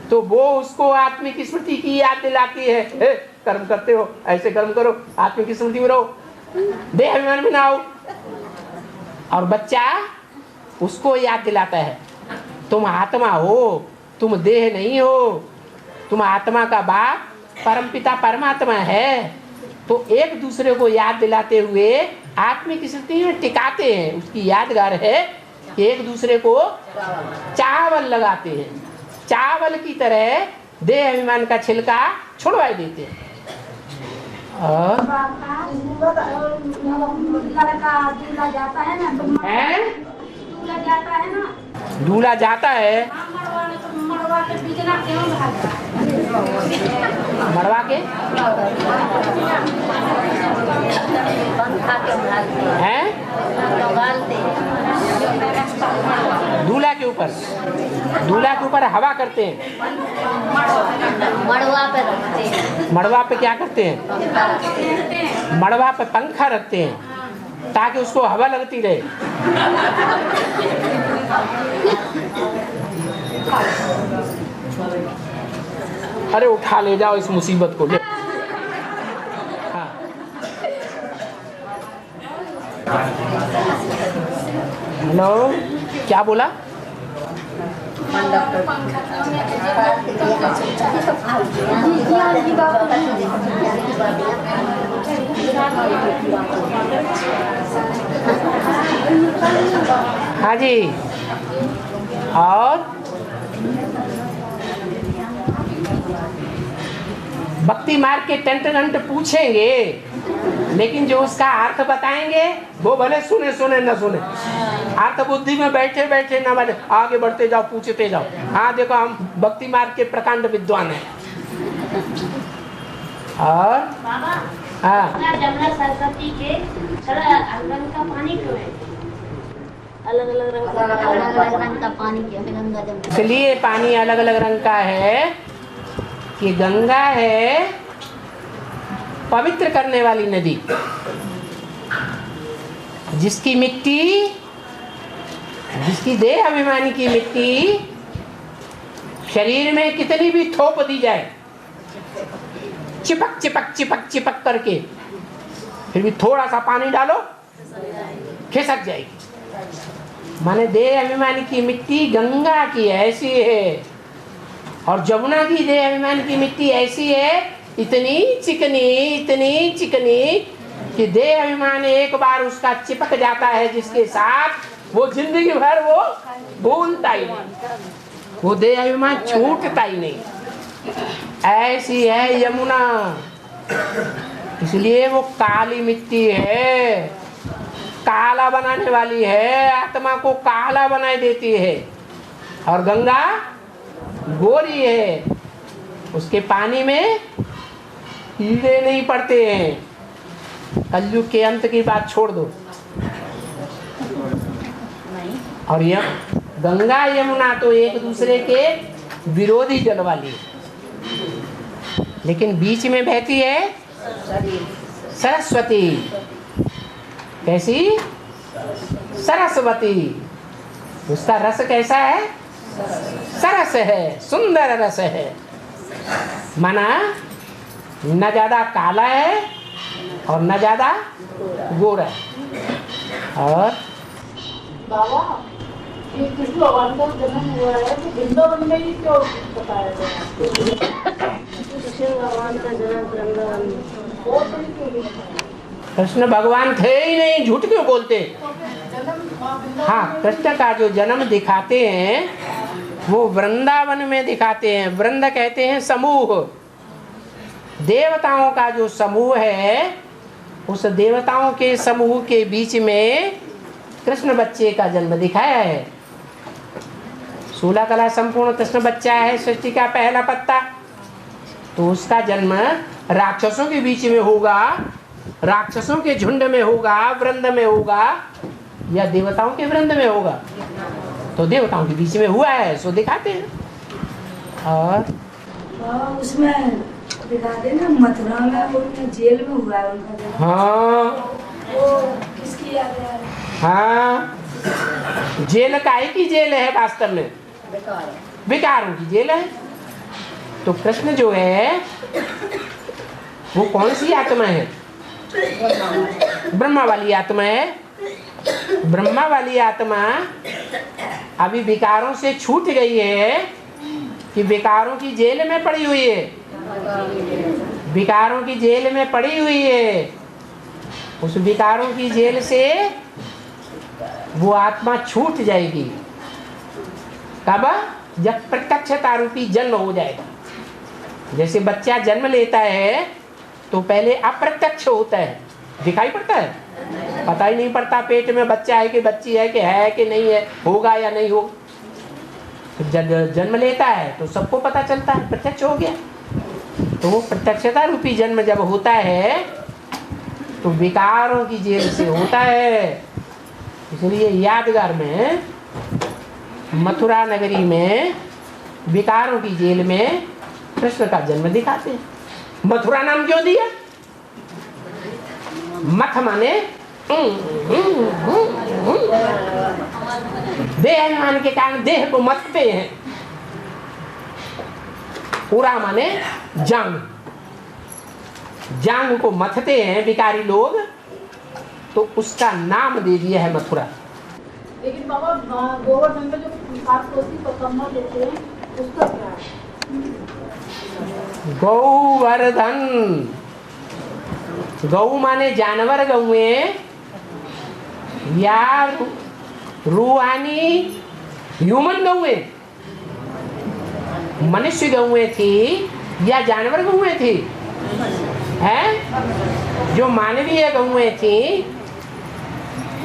Speaker 2: तो वो उसको आत्मिक स्मृति की याद दिलाती है। कर्म करते हो, ऐसे कर्म करो, आत्मिक स्मृति में रहो, देह अभिमान में ना आओ। और बच्चा उसको याद दिलाता है, तुम आत्मा हो, तुम देह नहीं हो, तुम आत्मा का बाप परमपिता परमात्मा है। तो एक दूसरे को याद दिलाते हुए आत्मिक स्मृति में टिकाते हैं। उसकी यादगार है कि एक दूसरे को चावल लगाते हैं, चावल की तरह देह अभिमान का छिलका छुड़वा देते हैं। और
Speaker 7: लड़का दूल्हा जाता है ना, दूल्हा जाता है ना,
Speaker 2: दूल्हा जाता है,
Speaker 7: मड़वा के बिजना क्यों भागता है?
Speaker 2: मड़वा के हैं दूल्हा के ऊपर, दूल्हा के ऊपर हवा करते हैं,
Speaker 6: मड़वा पे रखते हैं।
Speaker 2: मड़वा पे क्या करते हैं? मड़वा पे पंखा रखते हैं ताकि उसको हवा लगती रहे। अरे उठा ले जाओ इस मुसीबत को, ले। हाँ। हेलो, क्या बोला? हाँ जी। और भक्ति मार्ग के टंट टंट पूछेंगे, लेकिन जो उसका अर्थ बताएंगे वो भले सुने सुने न सुने, अर्थ बुद्धि में बैठे बैठे न बैठे, आगे बढ़ते जाओ, पूछते जाओ। हाँ देखो, हम भक्ति मार्ग के प्रकांड विद्वान हैं। और हाँ,
Speaker 7: जमुना सरस्वती के रंग का पानी क्यों है?
Speaker 3: अलग अलग
Speaker 6: रंग का पानी क्या है? गंगा जमुना।
Speaker 2: इसलिए पानी अलग अलग रंग का है कि गंगा है पवित्र करने वाली नदी, जिसकी मिट्टी, जिसकी देह अभिमानी की मिट्टी शरीर में कितनी भी थोप दी जाए, चिपक चिपक चिपक चिपक करके, फिर भी थोड़ा सा पानी डालो खिसक जाएगी। माने देह अभिमानी की मिट्टी गंगा की ऐसी है, और जमुना की देह अभिमान की मिट्टी ऐसी है, इतनी चिकनी कि देह अभिमान एक बार उसका चिपक जाता है जिसके साथ, वो जिंदगी भर वो भूलता ही नहीं, वो देह अभिमान छूटता ही नहीं। ऐसी है यमुना, इसलिए वो काली मिट्टी है, काला बनाने वाली है, आत्मा को काला बनाए देती है। और गंगा गोरी है, उसके पानी में कीड़े नहीं पड़ते हैं। कलयुग के अंत की बात छोड़ दो। और यह गंगा यमुना तो एक दूसरे के विरोधी जल वाली है, लेकिन बीच में बहती है सरस्वती। कैसी? सरस्वती। उसका रस कैसा है? सरस है, सुंदर रस है। माना न ज्यादा काला है और न ज्यादा गोरा है। और
Speaker 8: बाबा, ये कृष्ण भगवान का जन्म हुआ है तो वृंदावन में ही क्यों बताया गया?
Speaker 3: कृष्ण भगवान का जन्म वृंदावन में।
Speaker 2: कृष्ण भगवान थे ही नहीं, झूठ क्यों बोलते? हाँ, कृष्ण का जो जन्म दिखाते हैं वो वृंदावन में दिखाते हैं। वृंद कहते हैं समूह, देवताओं का जो समूह है, उस देवताओं के समूह के बीच में कृष्ण बच्चे का जन्म दिखाया है। 16 कला संपूर्ण कृष्ण बच्चा है, सृष्टि का पहला पत्ता। तो उसका जन्म राक्षसों के बीच में होगा, राक्षसों के झुंड में होगा, वृंद में होगा, या देवताओं के वृंद में होगा? तो देवताओं के बीच में हुआ है, सो दिखाते हैं। और
Speaker 12: उसमें दिखाते ना मथुरा में, उनके जेल में हुआ है उनका जन्म।
Speaker 2: हाँ
Speaker 12: वो किसकी याद है?
Speaker 2: हाँ, जेल काहे की जेल है? वास्तव में विकारों की जेल है। तो कृष्ण जो है वो कौन सी आत्मा है? ब्रह्मा वाली आत्मा है। ब्रह्मा वाली आत्मा अभी विकारों से छूट गई है कि विकारों की जेल में पड़ी हुई है? विकारों की जेल में पड़ी हुई है। उस विकारों की जेल से वो आत्मा छूट जाएगी। कब? जब प्रत्यक्षता रूपी जन्म हो जाएगा। जैसे बच्चा जन्म लेता है तो पहले अप्रत्यक्ष होता है, दिखाई पड़ता है, पता ही नहीं पड़ता पेट में बच्चा है कि बच्ची है कि नहीं है, होगा या नहीं हो। जब जन्म लेता है तो सबको पता चलता है, प्रत्यक्ष हो गया। तो वो प्रत्यक्षता रूपी जन्म जब होता है तो विकारों की जेल से होता है। इसलिए यादगार में मथुरा नगरी में विकारों की जेल में कृष्ण का जन्म दिखाते हैं। मथुरा नाम क्यों दिया? मथ माने देह अभिमान के कारण देह को मथते हैं। पूरा माने जांग, जांग को मथते हैं विकारी लोग, तो उसका नाम दे दिया है मथुरा।
Speaker 7: लेकिन बाबा गोवर्धन में जो सात कोसी पकम्मा देते हैं उसका क्या है?
Speaker 2: गौवर्धन, गौ माने जानवर गौए या रूहानी ह्यूमन गौए, मनुष्य गौए थी या जानवर गौए थी? हैं? जो मानवीय गौए थी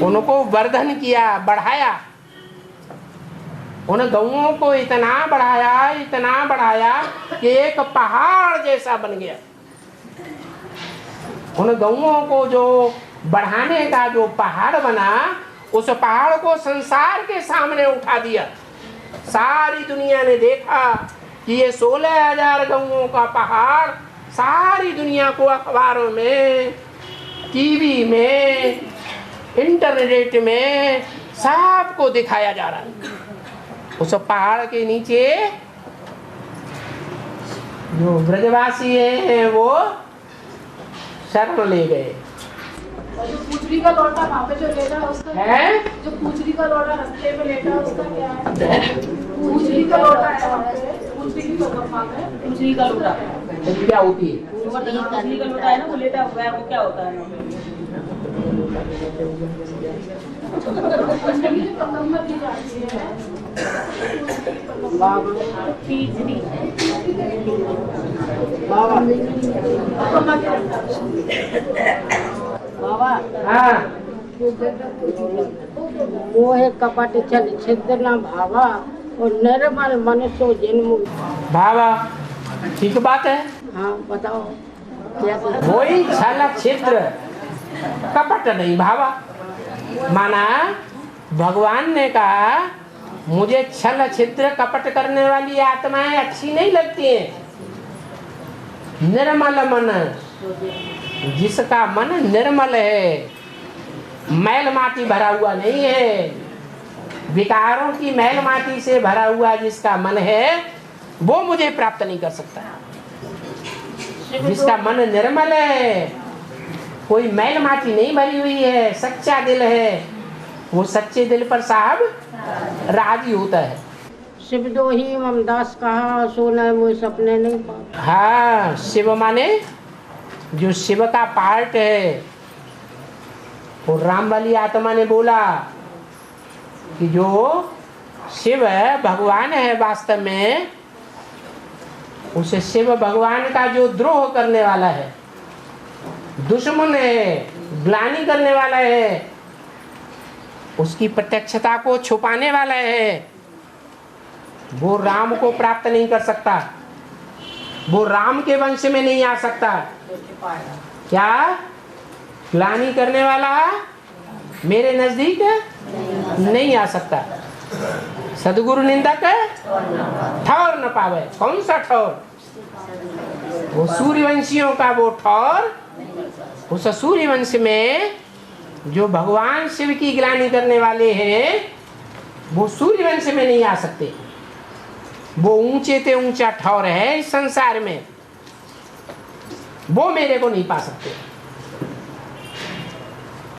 Speaker 2: उनको वर्धन किया, बढ़ाया। उन गौओं को इतना बढ़ाया कि एक पहाड़ जैसा बन गया। उन गौओं को जो बढ़ाने का जो पहाड़ बना, उस पहाड़ को संसार के सामने उठा दिया। सारी दुनिया ने देखा कि ये 16,000 गौओं का पहाड़ सारी दुनिया को अखबारों में, टीवी में, इंटरनेट में सबको दिखाया जा रहा है। उस पहाड़ के नीचे जो ब्रजवासी हैं वो शरण ले गए।
Speaker 7: और जो पूछड़ी का लौटा वहाँ पे जो लेटा उसका
Speaker 2: है?
Speaker 7: जो पूछड़ी का लौटा रास्ते में लेटा उसका क्या है? पूछड़ी का लौटा है वहाँ पे, पूछड़ी की पकम्मा में
Speaker 5: पूछड़ी का लोटा
Speaker 2: क्या होती है?
Speaker 5: पूछड़ी का लोटा है ना, वो लेटा हुआ है, वो क्या होता है?
Speaker 7: पूछड़ी की पकम्मा दी जाती है। तीसरी
Speaker 10: बाबा
Speaker 2: हाँ,
Speaker 10: मोह कपट छल छिद्र न भावा और निर्मल मन सो जन्म।
Speaker 2: भावा ठीक बात है।
Speaker 10: हाँ बताओ
Speaker 2: वही छल छिद्र कपट नहीं भावा। माना भगवान ने कहा मुझे छल छिद्र कपट करने वाली आत्माएं अच्छी नहीं लगती हैं। निर्मल मन, जिसका मन निर्मल है, मैल माटी भरा हुआ नहीं है, विकारों की मैल माटी से भरा हुआ जिसका मन है वो मुझे प्राप्त नहीं कर सकता। जिसका मन निर्मल है, कोई मैल माटी नहीं भरी हुई है, सच्चा दिल है, वो सच्चे दिल पर साहब राजी होता है।
Speaker 10: शिव दो ही ममदास कहा सोना मुझे सपने नहीं पा।
Speaker 2: हाँ, शिव माने जो शिव का पार्ट है। और राम वाली आत्मा ने बोला कि जो शिव है भगवान है वास्तव में, उसे शिव भगवान का जो द्रोह करने वाला है, दुश्मन है, ग्लानि करने वाला है, उसकी प्रत्यक्षता को छुपाने वाला है, वो राम को प्राप्त नहीं कर सकता, वो राम के वंश में नहीं आ सकता। क्या ग्लानि करने वाला मेरे नजदीक नहीं आ सकता। सदगुरु निंदक ठौर न पावे। कौन सा ठौर? वो सूर्यवंशियों का वो ठौर। उस सूर्यवंश में जो भगवान शिव की ग्लानि करने वाले हैं वो सूर्यवंश में नहीं आ सकते। वो ऊंचे से ऊंचा ठौर है इस संसार में, वो मेरे को नहीं पा सकते।